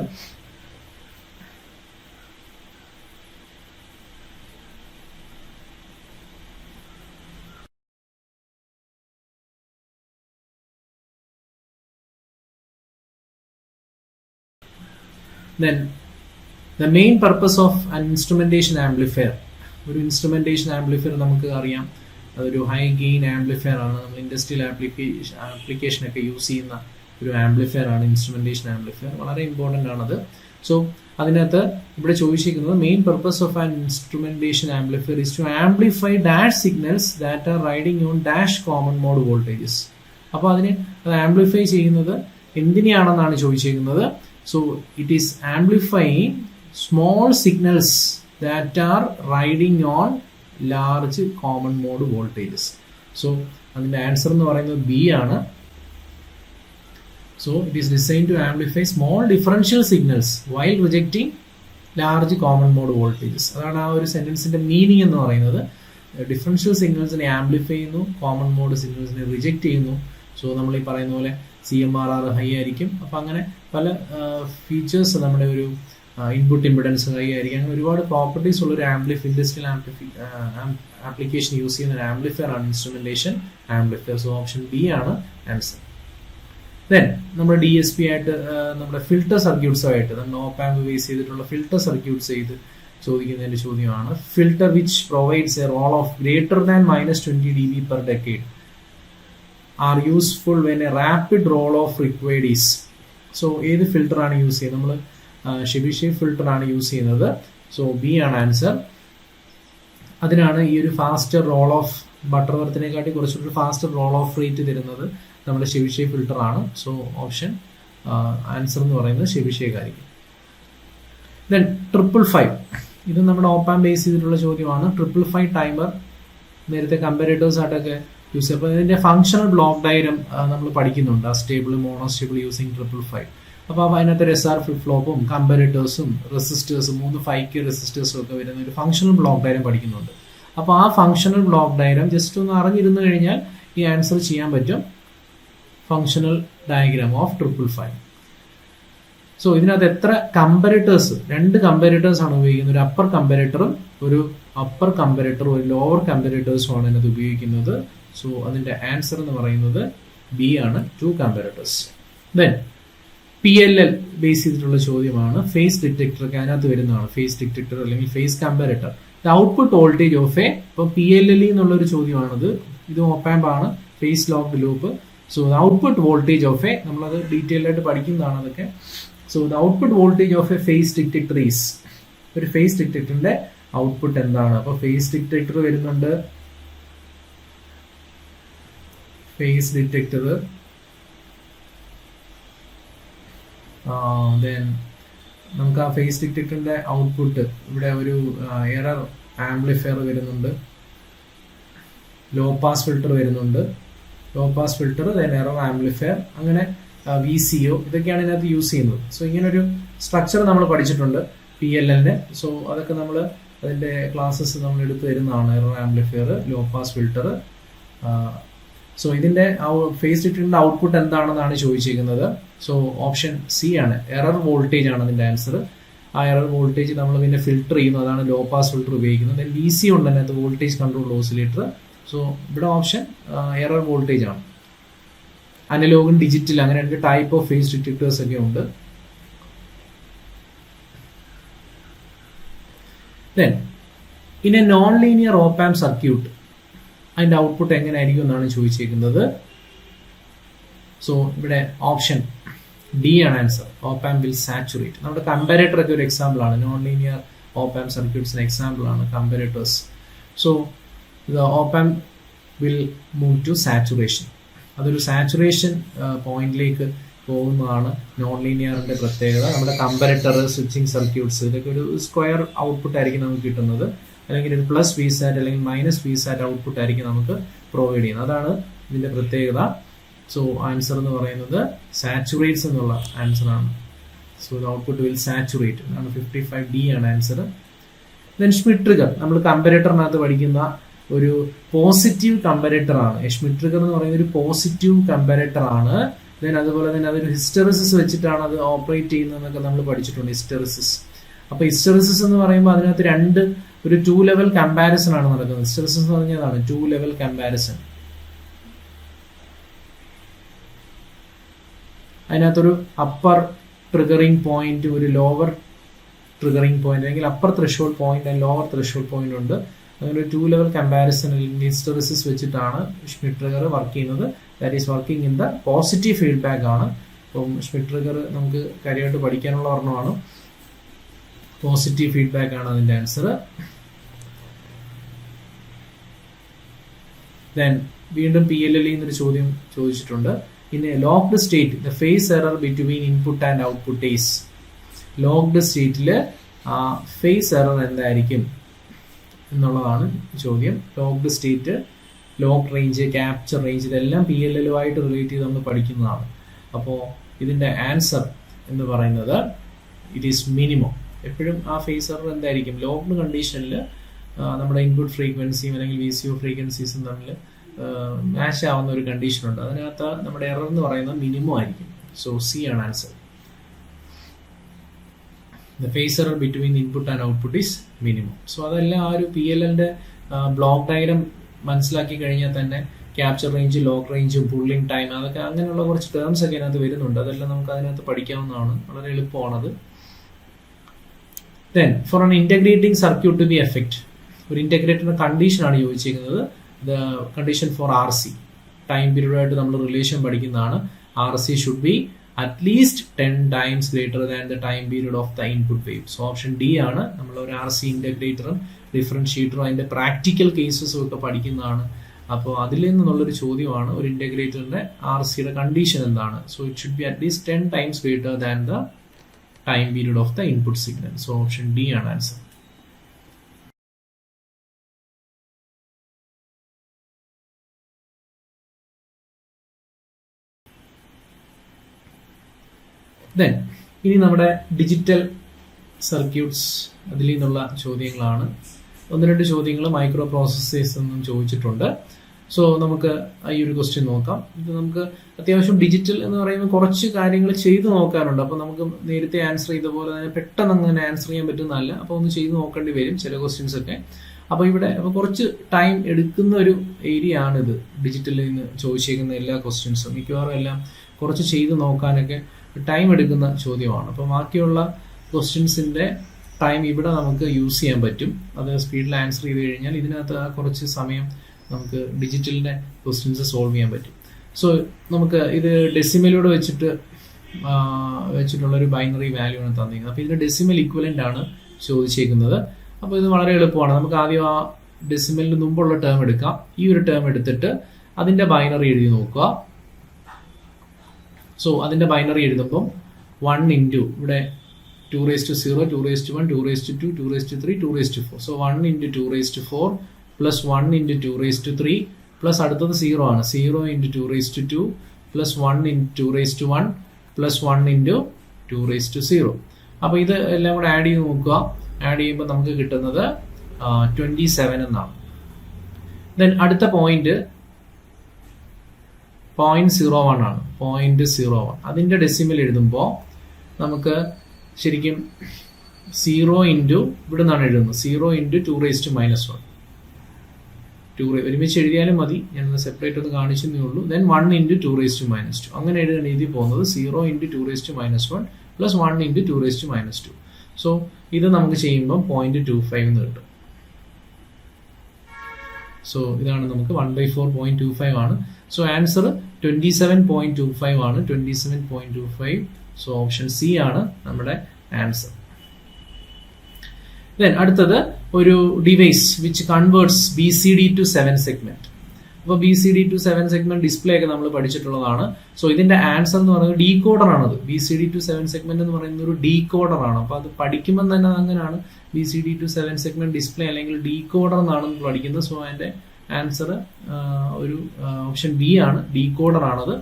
Then the main purpose of an instrumentation amplifier. ഒരു ഇൻസ്ട്രുമെന്റേഷൻ ആംപ്ലിഫയർ നമുക്ക് അറിയാം അതൊരു ഹൈ ഗെയിൻ ആംപ്ലിഫയർ ആണ്. നമ്മൾ ഇൻഡസ്ട്രിയൽ ആപ്ലിക്കേഷൻ ഒക്കെ യൂസ് ചെയ്യുന്ന ഒരു ആംപ്ലിഫയർ ആണ് ഇൻസ്ട്രുമെന്റേഷൻ ആംപ്ലിഫയർ. വളരെ ഇമ്പോർട്ടൻ്റ് ആണത്. സോ അതിനകത്ത് ഇവിടെ ചോദിച്ചിരിക്കുന്നത് main purpose of an instrumentation amplifier is to amplify dash signals that are riding on dash common mode voltages. അപ്പോൾ അതിന് അത് ആംപ്ലിഫൈ ചെയ്യുന്നത് എന്തിനെയാണെന്നാണ് ചോദിച്ചിരിക്കുന്നത്. So it is amplifying small signals that are riding on large common mode voltages. So അതിന്റെ answer എന്ന് പറയുന്നത് B ആണ്. So it is designed to amplify small differential signals while rejecting large common mode voltages. അതാണ് ആ ഒരു സെന്റൻസിന്റെ meaning എന്ന് പറയുന്നത്. Differential സിഗ്നൽസിനെ amplify ചെയ്യുന്നു, കോമൺ മോഡ് സിഗ്നൽസിനെ റിജക്ട് ചെയ്യുന്നു. സോ നമ്മൾ ഈ പറയുന്ന പോലെ CMRR ഹൈ ആയിരിക്കും. അപ്പം അങ്ങനെ പല ഫീച്ചേഴ്സ് നമ്മുടെ ഒരു ഇൻപുട്ട് ഇമ്പിഡൻസ് ഹൈ ആയിരിക്കും. അങ്ങനെ ഒരുപാട് പ്രോപ്പർട്ടീസ് ഉള്ള ഒരു ഇൻഡസ്ട്രിയൽ ആപ്ലിക്കേഷൻ യൂസ് ചെയ്യുന്ന ഒരു ആംപ്ലിഫയർ ആണ് instrumentation amplifier. So option B ആണ് ആൻസർ. ദെൻ നമ്മുടെ DSP ആയിട്ട് നമ്മുടെ ഫിൽട്ടർ സർക്യൂട്ട്സുമായിട്ട് നമ്മൾ ഓപ്പ് ആമ്പ് ബേസ് ചെയ്തിട്ടുള്ള ഫിൽട്ടർ സർക്യൂട്ട്സ് ചെയ്ത് ചോദിക്കുന്നതിന്റെ ചോദ്യമാണ്. Filter which provides a roll off greater than -20 dB per decade are useful when a rapid roll off required is. So ഏത് ഫിൽട്ടർ ആണ് യൂസ് ചെയ്യുന്നത്? നമ്മൾ ഷെബിഷേവ് ഫിൽട്ടർ ആണ് യൂസ് ചെയ്യുന്നത്. സോ ബി ആണ് ആൻസർ. അതിനാണ് ഈ ഒരു ഫാസ്റ്റർ റോൾ ഓഫ് ബട്ടർവർത്തിനെക്കാട്ടി കുറച്ചുകൂടി ഫാസ്റ്റർ റോൾ ഓഫ് റേറ്റ് തരുന്നത് നമ്മുടെ ഷെബിഷേവ് ഫിൽട്ടർ ആണ്. സോ ഓപ്ഷൻ ആൻസർ എന്ന് പറയുന്നത് ഷെബിഷേവ് ആയിരിക്കും. ദെൻ 555 ഇത് നമ്മുടെ ഓപ്പ് ആമ്പ് ബേസ് ചെയ്തിട്ടുള്ള ചോദ്യമാണ്. 555 ടൈമർ നേരത്തെ കമ്പാരേറ്റേഴ്സ് ആയിട്ടൊക്കെ യൂസ് ചെയ്യും. അപ്പോൾ ഇതിന്റെ ഫങ്ഷണൽ ബ്ലോക്ക് ഡയഗ്രം നമ്മൾ പഠിക്കുന്നുണ്ട്. Stable monostable using 555. അപ്പോൾ അതിനകത്ത് SR ഫ്ലിപ്പ് ഫ്ലോപ്പും കമ്പാരേറ്റേഴ്സും റെസിസ്റ്റേഴ്സും 3 5K റെസിസ്റ്റേഴ്സും ഒക്കെ വരുന്ന ഒരു ഫങ്ഷണൽ ബ്ലോക്ക് ഡയഗ്രം പഠിക്കുന്നുണ്ട്. അപ്പോൾ ആ ഫങ്ഷണൽ ബ്ലോക്ക് ഡയഗ്രം ജസ്റ്റ് ഒന്ന് അറിഞ്ഞിരുന്നു കഴിഞ്ഞാൽ ഈ ആൻസർ ചെയ്യാൻ പറ്റും. Functional diagram of 555. സോ ഇതിനകത്ത് എത്ര കമ്പാരേറ്റേഴ്സ്? 2 കമ്പാരേറ്റേഴ്സ് ആണ് ഉപയോഗിക്കുന്നത്. ഒരു അപ്പർ കമ്പാരേറ്ററും ഒരു ലോവർ കമ്പാരേറ്റേഴ്സും ആണ് ഇതിനകത്ത് ഉപയോഗിക്കുന്നത്. സോ അതിന്റെ ആൻസർ എന്ന് പറയുന്നത് ബി ആണ്, 2 കമ്പാരേറ്റേഴ്സ്. ദെൻ PLL ബേസ് ചെയ്തിട്ടുള്ള ചോദ്യമാണ്. ഫേസ് ഡിറ്റക്ടർ ഒക്കെ അതിനകത്ത് വരുന്നതാണ്. ഫേസ് ഡിറ്റക്ടർ അല്ലെങ്കിൽ phase comparator. The output voltage of a, ഇപ്പൊ PLL എന്നുള്ള ഒരു ചോദ്യമാണിത്. ഇത് ഓപ്പ് ആമ്പ് ആണ്, phase locked loop. So the output voltage of a, നമ്മളത് ഡീറ്റെയിൽ ആയിട്ട് പഠിക്കുന്നതാണ് അതൊക്കെ. So the output voltage of a phase detector is, ഒരു ഫേസ് ഡിറ്റക്ടറിന്റെ ഔട്ട്പുട്ട് എന്താണ്? അപ്പൊ ഫേസ് ഡിറ്റക്ടർ വരുന്നുണ്ട്. ഫേസ് ഡിറ്റക്ടർ, ദെൻ നമുക്ക് ആ ഫേസ് ഡിറ്റക്ടറിന്റെ ഔട്ട്പുട്ട് ഇവിടെ ഒരു എറർ ആംപ്ലിഫയർ വരുന്നുണ്ട്, ലോ പാസ് ഫിൽട്ടർ വരുന്നുണ്ട്, ദെൻ എറർ ആംപ്ലിഫയർ, അങ്ങനെ VCO, ഇതൊക്കെയാണ് ഇതിനകത്ത് യൂസ് ചെയ്യുന്നത്. സോ ഇങ്ങനൊരു സ്ട്രക്ചർ നമ്മൾ പഠിച്ചിട്ടുണ്ട് PLL-ന്. സോ അതൊക്കെ നമ്മൾ അതിൻ്റെ ക്ലാസ്സസ് നമ്മൾ എടുത്ത് വരുന്നതാണ്. Error amplifier, low pass filter. So ഇതിൻ്റെ ഫേസ് ഡിറ്റക്ടറിൻ്റെ ഔട്ട്പുട്ട് എന്താണെന്നാണ് ചോദിച്ചിരിക്കുന്നത്. സോ ഓപ്ഷൻ സി ആണ്, എറർ വോൾട്ടേജ് ആണ് അതിൻ്റെ ആൻസർ. ആ എറർ വോൾട്ടേജ് നമ്മൾ പിന്നെ ഫിൽട്ടർ ചെയ്യുന്നു, അതാണ് ലോ പാസ് ഫിൽട്ടർ ഉപയോഗിക്കുന്നത്. ദെൻ വി സി ഉണ്ട് അതിനകത്ത്, വോൾട്ടേജ് കൺട്രോൾ ഓസിലേറ്റർ. സോ ഇവിടെ ഓപ്ഷൻ എറർ വോൾട്ടേജ് ആണ്. അനലോഗും ഡിജിറ്റൽ അങ്ങനെ രണ്ട് ടൈപ്പ് ഓഫ് ഫേസ് ഡിറ്റക്ടേഴ്സ് ഒക്കെ ഉണ്ട്. Then in a nonlinear op amp circuit അതിൻ്റെ ഔട്ട്പുട്ട് എങ്ങനെ ആയിരിക്കും എന്നാണ് ചോദിച്ചിരിക്കുന്നത്. സോ ഇവിടെ ഓപ്ഷൻ ഡി ആണ് answer, op amp will saturate. നമ്മുടെ കമ്പാരേറ്റർ ഒക്കെ ഒരു എക്സാമ്പിൾ ആണ്, നോൺ ലീനിയർ ഓപ്പ് ആംപ് സർക്യൂട്ട്സിന് എക്സാമ്പിൾ ആണ് comparators. So the op amp will move to saturation. അതൊരു സാച്ചുറേഷൻ പോയിന്റിലേക്ക് പോകുന്നതാണ് നോൺ ലീനിയറിന്റെ പ്രത്യേകത. നമ്മുടെ കമ്പാരേറ്റർ, സ്വിച്ചിങ് സർക്യൂട്ട്സ് ഇതൊക്കെ ഒരു സ്ക്വയർ ഔട്ട്പുട്ട് ആയിരിക്കും നമുക്ക് കിട്ടുന്നത്, അല്ലെങ്കിൽ ഒരു പ്ലസ് വി സാറ്റ് അല്ലെങ്കിൽ മൈനസ് വി സാറ്റ് ഔട്ട്പുട്ട് ആയിരിക്കും നമുക്ക് പ്രൊവൈഡ് ചെയ്യുന്നത്. അതാണ് ഇതിന്റെ പ്രത്യേകത. സോ ആൻസർ എന്ന് പറയുന്നത് സാച്ചുറേറ്റ്സ് എന്നുള്ള ആൻസർ ആണ്. So the output will saturate ആണ്. 55D ആണ് ആൻസർ. ദെൻ ഷ്മിറ്റ് ട്രിഗർ നമ്മൾ കമ്പാരേറ്ററിനകത്ത് പഠിക്കുന്ന ഒരു പോസിറ്റീവ് കമ്പാരേറ്റർ ആണ്. ഷ്മിറ്റ് ട്രിഗർ എന്ന് പറയുന്ന ഒരു പോസിറ്റീവ് കമ്പാരേറ്റർ ആണ്. ദെൻ അതുപോലെ തന്നെ അതൊരു ഹിസ്റ്ററിസിസ് വെച്ചിട്ടാണ് അത് ഓപ്പറേറ്റ് ചെയ്യുന്നതെന്നൊക്കെ നമ്മൾ പഠിച്ചിട്ടുണ്ട്, ഹിസ്റ്ററിസിസ്. അപ്പൊ ഹിസ്റ്ററിസിസ് എന്ന് പറയുമ്പോൾ അതിനകത്ത് ഒരു 2 ലെവൽ കമ്പാരിസൺ ആണ് നടക്കുന്നത്. ഹിസ്റ്ററിസിസ് എന്ന് പറഞ്ഞതാണ് 2 ലെവൽ കമ്പാരിസൺ. അതിനകത്തൊരു അപ്പർ ട്രിഗറിംഗ് പോയിന്റ്, ഒരു ലോവർ ട്രിഗറിംഗ് പോയിന്റ്, അല്ലെങ്കിൽ upper threshold point and lower threshold point ഉണ്ട്. അങ്ങനെ ഒരു 2 ലെവൽ കമ്പാരിസൺ ഹിസ്റ്ററിസിസ് വെച്ചിട്ടാണ് ഷ്മിറ്റ് ട്രിഗർ വർക്ക് ചെയ്യുന്നത്. That is working in the positive feedback ആണ്. അപ്പം ഷ്മിറ്റ് ട്രിഗർ നമുക്ക് കാര്യമായിട്ട് പഠിക്കാനുള്ള ഒരെണ്ണമാണ്. പോസിറ്റീവ് ഫീഡ്ബാക്ക് ആണ് അതിന്റെ ആൻസർ. ദെൻ വീണ്ടും PLL എന്നൊരു ചോദ്യം ചോദിച്ചിട്ടുണ്ട്. In a locked state the phase error between input and output is. Locked സ്റ്റേറ്റിൽ ഫേസ് എറർ എന്തായിരിക്കും എന്നുള്ളതാണ് ചോദ്യം. Locked state, lock range, capture range ഇതെല്ലാം PLLുമായിട്ട് റിലേറ്റ് ചെയ്ത് നമ്മൾ പഠിക്കുന്നതാണ്. അപ്പോൾ ഇതിന്റെ ആൻസർ എന്ന് പറയുന്നത് ഇറ്റ് ഈസ് മിനിമം. എപ്പോഴും ആ ഫേസ് എറർ എന്തായിരിക്കും, ലോക്ക്ഡ് കണ്ടീഷനിൽ നമ്മുടെ ഇൻപുട്ട് ഫ്രീക്വൻസിയും അല്ലെങ്കിൽ VCO ഫ്രീക്വൻസീസും തമ്മിൽ മാച്ച് ആവുന്ന ഒരു കണ്ടീഷൻ ഉണ്ട്. അതിനകത്ത് നമ്മുടെ എറർ എന്ന് പറയുന്നത് മിനിമം ആയിരിക്കും. സോ സി ആണ് answer. The phase error between input and output is minimum. So അതെല്ലാം ആ ഒരു PLLന്റെ ബ്ലോക്ക് ഡയഗ്രം മനസ്സിലാക്കി കഴിഞ്ഞാൽ തന്നെ capture range, lock range, pulling time, അതൊക്കെ അങ്ങനെയുള്ള കുറച്ച് ടേംസ് ഒക്കെ അതിനകത്ത് വരുന്നുണ്ട്. അതെല്ലാം നമുക്ക് അതിനകത്ത് പഠിക്കാവുന്നതാണ്, വളരെ എളുപ്പമാണത്. Then for an integrating circuit to be effect, ഒരു ഇന്റഗ്രേറ്ററിന്റെ കണ്ടീഷനാണ് ചോദിച്ചിരിക്കുന്നത്. The condition for RC, time പീരീഡുമായിട്ട് നമ്മൾ റിലേഷൻ പഠിക്കുന്നതാണ്. RC should be at least 10 times greater than the time period of the input wave. So option D ആണ്. നമ്മൾ ഒരു RC ഇന്റഗ്രേറ്ററും ഡിഫറൻഷിയേറ്ററും അതിന്റെ പ്രാക്ടിക്കൽ കേസസും ഒക്കെ പഠിക്കുന്നതാണ്. അപ്പോൾ അതിൽ നിന്നുള്ളൊരു ചോദ്യമാണ് ഒരു ഇന്റഗ്രേറ്ററിന്റെ RCയുടെ കണ്ടീഷൻ എന്താണ്. So it should be at least 10 times greater than the time period of the input signal. So option D ആണ് ആൻസർ. ദെൻ ഇനി നമ്മുടെ ഡിജിറ്റൽ സർക്യൂട്ട്സ്, അതിൽ നിന്നുള്ള ചോദ്യങ്ങളാണ്. 1-2 ചോദ്യങ്ങൾ മൈക്രോ പ്രോസസ്സേഴ്സ് എന്നും ചോദിച്ചിട്ടുണ്ട്. സോ നമുക്ക് ഈ ഒരു ക്വസ്റ്റ്യൻ നോക്കാം. ഇത് നമുക്ക് അത്യാവശ്യം ഡിജിറ്റൽ എന്ന് പറയുമ്പോൾ കുറച്ച് കാര്യങ്ങൾ ചെയ്തു നോക്കാനുണ്ട്. അപ്പോൾ നമുക്ക് നേരത്തെ ആൻസർ ചെയ്ത പോലെ തന്നെ പെട്ടെന്ന് അങ്ങനെ ആൻസർ ചെയ്യാൻ പറ്റുന്നതല്ല. അപ്പോൾ ഒന്ന് ചെയ്ത് നോക്കേണ്ടി വരും ചില ക്വസ്റ്റ്യൻസ് ഒക്കെ. അപ്പോൾ ഇവിടെ കുറച്ച് ടൈം എടുക്കുന്ന ഒരു ഏരിയ ആണിത്. ഡിജിറ്റലിൽ നിന്ന് ചോദിച്ചേക്കുന്ന എല്ലാ ക്വസ്റ്റ്യൻസും മിക്കവാറും എല്ലാം കുറച്ച് ചെയ്ത് നോക്കാനൊക്കെ ടൈം എടുക്കുന്ന ചോദ്യമാണ്. അപ്പോൾ ബാക്കിയുള്ള ക്വസ്റ്റ്യൻസിന്റെ ടൈം ഇവിടെ നമുക്ക് യൂസ് ചെയ്യാൻ പറ്റും. അത് സ്പീഡിൽ ആൻസർ ചെയ്ത് കഴിഞ്ഞാൽ ഇതിനകത്ത് ആ കുറച്ച് സമയം നമുക്ക് ഡിജിറ്റലിന്റെ ക്വസ്റ്റ്യൻസ് സോൾവ് ചെയ്യാൻ പറ്റും. സോ നമുക്ക് ഇത് ഡെസിമലിലൂടെ വെച്ചിട്ടുള്ള ഒരു ബൈനറി വാല്യൂ ആണ് തന്നിരിക്കുന്നത്. അപ്പോൾ ഇതിന്റെ ഡെസിമൽ ഇക്വലന്റ് ആണ് ചോദിച്ചേക്കുന്നത്. അപ്പോൾ ഇത് വളരെ എളുപ്പമാണ്. നമുക്ക് ആദ്യം ആ ഡെസിമലിന് മുമ്പുള്ള ടേം എടുക്കാം. ഈ ഒരു ടേം എടുത്തിട്ട് അതിന്റെ ബൈനറി എഴുതി നോക്കുക. സോ അതിന്റെ ബൈനറി എഴുതുമ്പോൾ 1 into ഇവിടെ 2⁻⁴, 2⁻⁴, 2⁻², 2⁻3, 2⁻4. So 1 into 2⁻4 plus 1 into 2⁻3 plus അടുത്തത് 0 ആണ്. 0 into 2⁻2 plus 1 into 2⁻1 plus 1 into 2⁻0. അപ്പോൾ ഇത് എല്ലാം കൂടെ ആഡ് ചെയ്ത് നോക്കുക. ആഡ് ചെയ്യുമ്പോൾ നമുക്ക് കിട്ടുന്നത് 27 എന്നാണ്. ദെൻ അടുത്ത പോയിന്റ് 0.01 ആണ്. 0.01 അതിന്റെ ഡെസിമൽ എഴുതുമ്പോൾ നമുക്ക് ശരിക്കും 0 ഇൻറ്റു ഇവിടെ നിന്നാണ് എഴുതുന്നത്. 0 ഇൻറ്റു 2⁻⁻1 ഒരുമിച്ച് എഴുതിയാലും മതി. ഞാനൊന്ന് സെപ്പറേറ്റ് ഒന്ന് കാണിച്ചതേ ഉള്ളൂ. Then 1 into 2⁻². അങ്ങനെ എഴുതി പോകുന്നത് 0 ഇൻറ്റു 2⁻⁻1 പ്ലസ് 1 ഇൻറ്റു 2⁻². സോ ഇത് നമുക്ക് ചെയ്യുമ്പോൾ 0.25 എന്ന് കിട്ടും. സോ ഇതാണ് നമുക്ക് 1/4 ആണ്. സോ ആൻസർ 27.25 ആണ്. 27.25. സോ ഓപ്ഷൻ സി ആണ് നമ്മുടെ ആൻസർ. ദെൻ അടുത്തത് ഒരു device which converts BCD to 7 segment. അപ്പോൾ BCD ടു 7 സെഗ്മെന്റ് ഡിസ്പ്ലേ ഒക്കെ നമ്മൾ പഠിച്ചിട്ടുള്ളതാണ്. സോ ഇതിന്റെ ആൻസർ എന്ന് പറയുന്നത് ഡീകോഡർ ആണത്. BCD ടു 7 സെഗ്മെന്റ് എന്ന് പറയുന്ന ഒരു ഡീകോഡർ ആണ്. അപ്പോൾ അത് പഠിക്കുമ്പോൾ തന്നെ അങ്ങനെയാണ് BCD ടു 7 സെഗ്മെന്റ് ഡിസ്പ്ലേ അല്ലെങ്കിൽ ഡീകോഡർ എന്നാണ് നമ്മൾ പഠിക്കുന്നത്. സോ അതിന്റെ ആൻസർ ഒരു ഓപ്ഷൻ ബി ആണ്. ഡീകോഡർ ആണത്.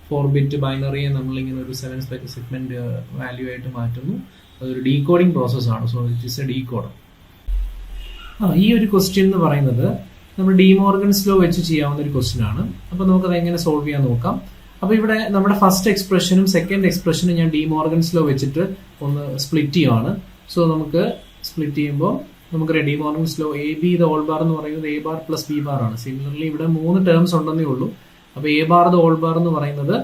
4 ബിറ്റ് ബൈനറിയെ നമ്മളിങ്ങനെ ഒരു 7 സെഗ്മെന്റ് വാല്യൂ ആയിട്ട് മാറ്റുന്നു. അതൊരു ഡീകോഡിംഗ് പ്രോസസ്സാണ്. So it is A decoder. ഈ ഒരു ക്വസ്റ്റ്യൻ എന്ന് പറയുന്നത് നമ്മൾ ഡീമോർഗൻസ് ലോ വെച്ച് ചെയ്യാവുന്ന ഒരു ക്വസ്റ്റ്യൻ ആണ്. അപ്പോൾ നമുക്കത് എങ്ങനെ സോൾവ് ചെയ്യാൻ നോക്കാം. അപ്പോൾ ഇവിടെ നമ്മുടെ ഫസ്റ്റ് എക്സ്പ്രഷനും സെക്കൻഡ് എക്സ്പ്രഷനും ഞാൻ ഡീമോർഗൻസ് ലോ വെച്ചിട്ട് ഒന്ന് സ്പ്ലിറ്റ് ചെയ്യുവാണ്. സോ നമുക്ക് സ്പ്ലിറ്റ് ചെയ്യുമ്പോൾ നമുക്ക് De Morgan's law AB the whole bar എന്ന് പറയുന്നത് A bar plus B bar ആണ്. സിമിലർലി ഇവിടെ 3 ടേംസ് ഉണ്ടെന്നേ ഉള്ളൂ. അപ്പോൾ A bar the whole bar എന്ന് പറയുന്നത്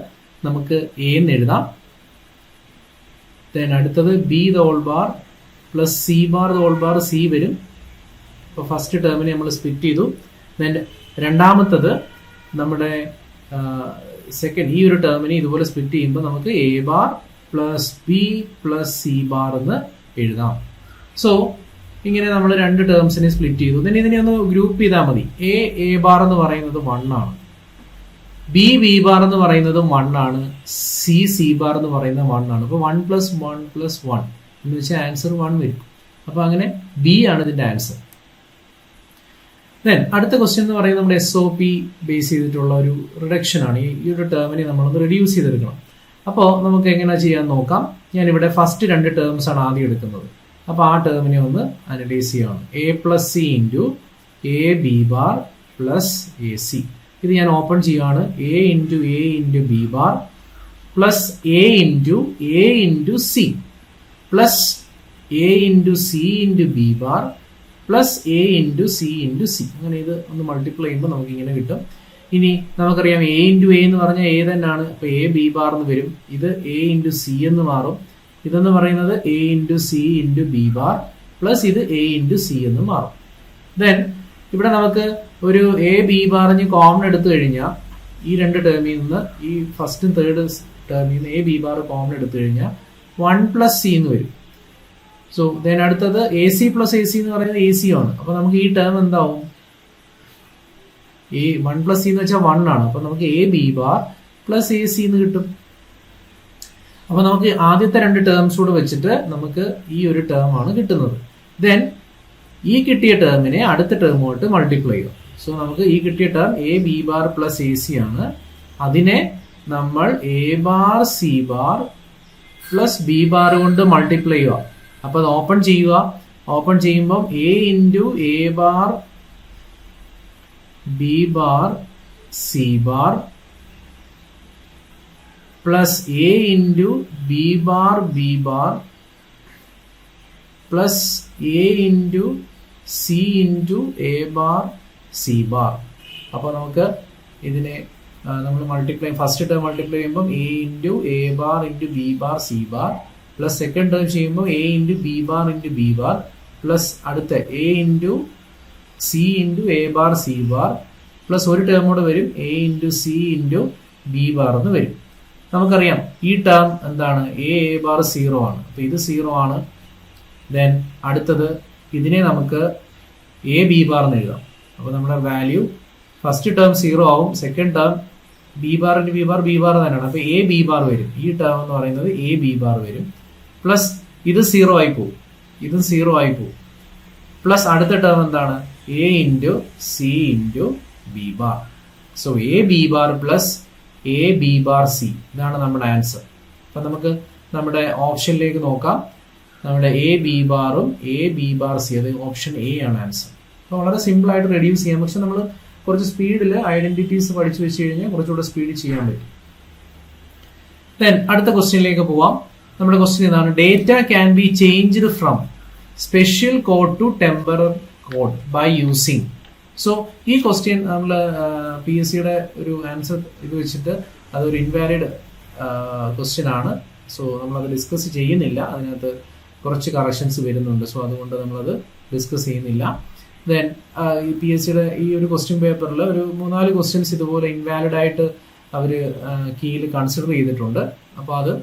നമുക്ക് A എന്ന് എഴുതാം. ദെൻ അടുത്തത് B the whole bar plus C bar the whole bar C വരും. അപ്പോൾ ഫസ്റ്റ് ടേമിനെ നമ്മൾ സ്പ്ലിറ്റ് ചെയ്തു. ദെൻ രണ്ടാമത്തത് നമ്മുടെ സെക്കൻഡ് ഈ ഒരു ടേമിനെ ഇതുപോലെ സ്പ്ലിറ്റ് ചെയ്യുമ്പോൾ നമുക്ക് A bar plus B plus C bar എന്ന് എഴുതാം. സോ ഇങ്ങനെ നമ്മൾ 2 ടേംസിനെ സ്പ്ലിറ്റ് ചെയ്തു. ദെൻ ഇതിനെ ഒന്ന് ഗ്രൂപ്പ് ചെയ്താൽ മതി. A ബാർ എന്ന് പറയുന്നത് 1 ആണ്. B ബാർ എന്ന് പറയുന്നത് 1 ആണ്. C ബാർ എന്ന് പറയുന്നത് 1 ആണ്. അപ്പോൾ 1 പ്ലസ് 1 പ്ലസ് 1 എന്ന് വെച്ചാൽ ആൻസർ 1 വരും. അപ്പോൾ അങ്ങനെ B ആണ് ഇതിന്റെ ആൻസർ. ദെൻ അടുത്ത ക്വസ്റ്റ്യൻ എന്ന് പറയുന്നത് നമ്മുടെ SOP ബേസ് ചെയ്തിട്ടുള്ള ഒരു റിഡക്ഷൻ ആണ്. ഈ ഒരു ടേമിനെ നമ്മളൊന്ന് റെഡ്യൂസ് ചെയ്തെടുക്കണം. അപ്പോൾ നമുക്ക് എങ്ങനെ ചെയ്യാൻ നോക്കാം. ഞാനിവിടെ ഫസ്റ്റ് 2 ടേംസ് ആണ് ആദ്യം എടുക്കുന്നത്. അപ്പോൾ ആ ടേമിനെ ഒന്ന് അനലൈസ് ചെയ്യണം. A plus C into AB bar plus AC. ഇത് ഞാൻ ഓപ്പൺ ചെയ്യുകയാണ്. A into B bar plus A into C plus A into C into B bar plus A into C into C. അങ്ങനെ ഇത് ഒന്ന് multiply ചെയ്യുമ്പോൾ നമുക്ക് ഇങ്ങനെ കിട്ടും. ഇനി നമുക്കറിയാം A ഇൻറ്റു A എന്ന് പറഞ്ഞാൽ A തന്നെയാണ്. അപ്പോൾ A B ബാർ എന്ന് വരും. ഇത് A ഇൻറ്റു C എന്ന് മാറും. ഇതെന്ന് പറയുന്നത് A into C into B bar plus ഇത് A ഇൻറ്റു C എന്ന് മാറും. ദെൻ ഇവിടെ നമുക്ക് ഒരു A B ബാറിന് കോമൺ എടുത്തു കഴിഞ്ഞാൽ ഈ 2 ടേമിൽ നിന്ന് ഈ ഫസ്റ്റും തേർഡ് ടേമിൽ നിന്ന് A B ബാർ കോമൺ എടുത്തു കഴിഞ്ഞാൽ 1 പ്ലസ് C എന്ന് വരും. സോ ദെൻ അടുത്തത് AC പ്ലസ് AC എന്ന് പറയുന്നത് AC ആണ്. അപ്പോൾ നമുക്ക് ഈ ടേം എന്താവും? 1 പ്ലസ് C എന്ന് വെച്ചാൽ 1 ആണ്. അപ്പോൾ നമുക്ക് A B bar plus AC എന്ന് കിട്ടും. അപ്പോൾ നമുക്ക് ആദ്യത്തെ 2 ടേംസ് കൂടെ വെച്ചിട്ട് നമുക്ക് ഈ ഒരു ടേം ആണ് കിട്ടുന്നത്. ദെൻ ഈ കിട്ടിയ ടേമിനെ അടുത്ത ടേമുമായിട്ട് മൾട്ടിപ്ലൈ ചെയ്യുക. സോ നമുക്ക് ഈ കിട്ടിയ term A B bar plus AC ആണ്. അതിനെ നമ്മൾ A bar C bar plus B bar കൊണ്ട് മൾട്ടിപ്ലൈ ചെയ്യുക. അപ്പോൾ അത് ഓപ്പൺ ചെയ്യുക. ഓപ്പൺ ചെയ്യുമ്പോൾ A into A bar B bar C bar plus A into B bar B bar plus A into C into A bar C bar. അപ്പോൾ നമുക്ക് ഇതിനെ നമ്മൾ മൾട്ടിപ്ലൈ ഫസ്റ്റ് ടേം മൾട്ടിപ്ലൈ ചെയ്യുമ്പോൾ A into A bar into B bar C bar plus second term ചെയ്യുമ്പോൾ A into B bar into B bar plus അടുത്ത A into C into A bar C bar plus ഒരു term കൂടെ വരും A into C into B bar എന്ന് വരും. നമുക്കറിയാം ഈ term എന്താണ്? A ബാർ 0 ആണ്. അപ്പോൾ ഇത് 0 ആണ്. ദെൻ അടുത്തത് ഇതിനെ നമുക്ക് A B ബാർ എന്ന് എഴുതാം. അപ്പോൾ നമ്മുടെ വാല്യൂ ഫസ്റ്റ് ടേം 0 ആവും. Second term B bar into B bar തന്നെയാണ്. അപ്പോൾ A B ബാർ വരും. ഈ ടേം എന്ന് പറയുന്നത് A B ബാർ വരും. പ്ലസ് ഇത് 0 ആയി പോകും. ഇതും 0 ആയി പോകും. പ്ലസ് അടുത്ത ടേം എന്താണ്? A into C into B bar. So A B bar plus A B bar C. ഇതാണ് നമ്മുടെ ആൻസർ. അപ്പം നമുക്ക് നമ്മുടെ ഓപ്ഷനിലേക്ക് നോക്കാം. നമ്മുടെ എ ബി ബാറും എ ബി ബാർ സി, അത് ഓപ്ഷൻ എ ആണ് ആൻസർ. അപ്പോൾ വളരെ സിമ്പിൾ ആയിട്ട് റെഡ്യൂസ് ചെയ്യാം. പക്ഷെ നമ്മൾ കുറച്ച് സ്പീഡിൽ ഐഡന്റിറ്റീസ് പഠിച്ചു വെച്ച് കഴിഞ്ഞാൽ കുറച്ചുകൂടെ സ്പീഡിൽ ചെയ്യാൻ പറ്റും. ദെൻ അടുത്ത ക്വസ്റ്റ്യനിലേക്ക് പോവാം. നമ്മുടെ ക്വസ്റ്റ്യൻ ഇതാണ്: data can be changed from special code to temporary code by using. So ഈ ക്വസ്റ്റ്യൻ നമ്മൾ PSCയുടെ ഒരു ആൻസർ ഇത് വെച്ചിട്ട് അതൊരു ഇൻവാലിഡ് ക്വസ്റ്റ്യൻ ആണ്. സോ നമ്മളത് ഡിസ്കസ് ചെയ്യുന്നില്ല, അതിനകത്ത് കുറച്ച് കറക്ഷൻസ് വരുന്നുണ്ട്. സോ അതുകൊണ്ട് നമ്മളത് ഡിസ്കസ് ചെയ്യുന്നില്ല. ദെൻ ഈ PSCയുടെ ഈ ഒരു ക്വസ്റ്റ്യൻ പേപ്പറിൽ ഒരു 3-4 ക്വസ്റ്റ്യൻസ് ഇതുപോലെ ഇൻവാലിഡ് ആയിട്ട് അവർ കീയിൽ കൺസിഡർ ചെയ്തിട്ടുണ്ട്. അപ്പോൾ അത്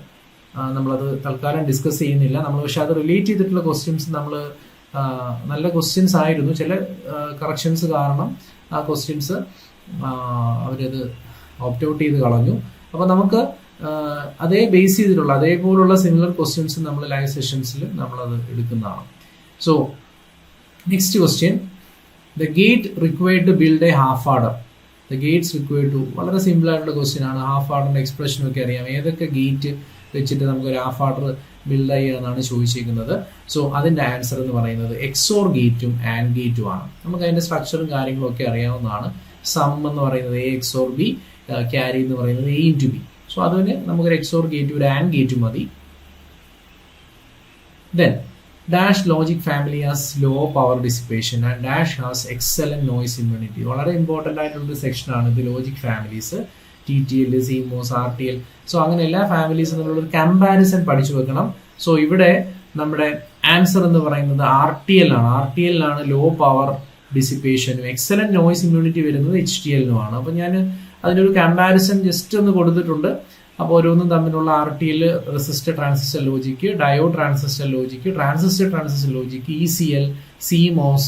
നമ്മളത് തൽക്കാലം ഡിസ്കസ് ചെയ്യുന്നില്ല നമ്മൾ. പക്ഷെ അത് റിലേറ്റ് ചെയ്തിട്ടുള്ള ക്വസ്റ്റ്യൻസ് നമ്മൾ നല്ല ക്വസ്റ്റ്യൻസ് ആയിരുന്നു. ചില കറക്ഷൻസ് കാരണം ആ ക്വസ്റ്റ്യൻസ് അവരത് ഓപ്റ്റ് ഔട്ട് ചെയ്ത് കളഞ്ഞു. അപ്പോൾ നമുക്ക് അതേ ബേസ് ചെയ്തിട്ടുള്ള അതേപോലുള്ള സിമിലർ ക്വസ്റ്റ്യൻസ് നമ്മൾ ലൈവ് സെഷൻസിൽ നമ്മളത് എടുക്കുന്നതാണ്. So next question: the gate required to build a half adder. The gates required to, വളരെ സിമ്പിൾ ആയിട്ടുള്ള ക്വസ്റ്റ്യൻ ആണ്. ഹാഫ് ആർഡറിന്റെ എക്സ്പ്രഷനൊക്കെ അറിയാം. ഏതൊക്കെ ഗേറ്റ് വെച്ചിട്ട് നമുക്ക് ഒരു ഹാഫ് ആർഡർ ബിൽഡ് ചെയ്യാന്നാണ് ചോദിച്ചിരിക്കുന്നത്. സോ അതിന്റെ ആൻസർ എന്ന് പറയുന്നത് എക്സോർ ഗേറ്റും ആൻഡ് ഗേറ്റും ആണ്. നമുക്ക് അതിന്റെ സ്ട്രക്ചറും കാര്യങ്ങളും ഒക്കെ അറിയാവുന്നതാണ്. സം എന്ന് പറയുന്നത് എ എക്സോർ ബി, ക്യാരി എന്ന് പറയുന്നത് എ ഇൻറ്റു ബി. സോ അതിന് നമുക്കൊരു എക്സോർ ഗേറ്റും ഒരു ആൻഡ് ഗേറ്റും മതി. Then dash logic family has low power dissipation and dash has excellent noise immunity. വളരെ ഇമ്പോർട്ടൻ്റ് ആയിട്ടുള്ള സെക്ഷൻ ആണ് ഇത്. Logic families TTL, CMOS, RTL. So അങ്ങനെ എല്ലാ ഫാമിലീസും നമ്മളൊരു കമ്പാരിസൺ പഠിച്ചു വെക്കണം. സോ ഇവിടെ നമ്മുടെ ആൻസർ എന്ന് പറയുന്നത് RTL ആണ്. RTL ആണ് ലോ പവർ ഡിസിപ്പേഷനും എക്സലന്റ് നോയ്സ് ഇമ്മ്യൂണിറ്റി വരുന്നത് HTL നുമാണ്. അപ്പോൾ ഞാൻ അതിനൊരു കമ്പാരിസൺ ജസ്റ്റ് ഒന്ന് കൊടുത്തിട്ടുണ്ട്. അപ്പോൾ ഓരോന്നും തമ്മിലുള്ള RTL resistor transistor logic, diode transistor logic, transistor logic, ECL, CMOS,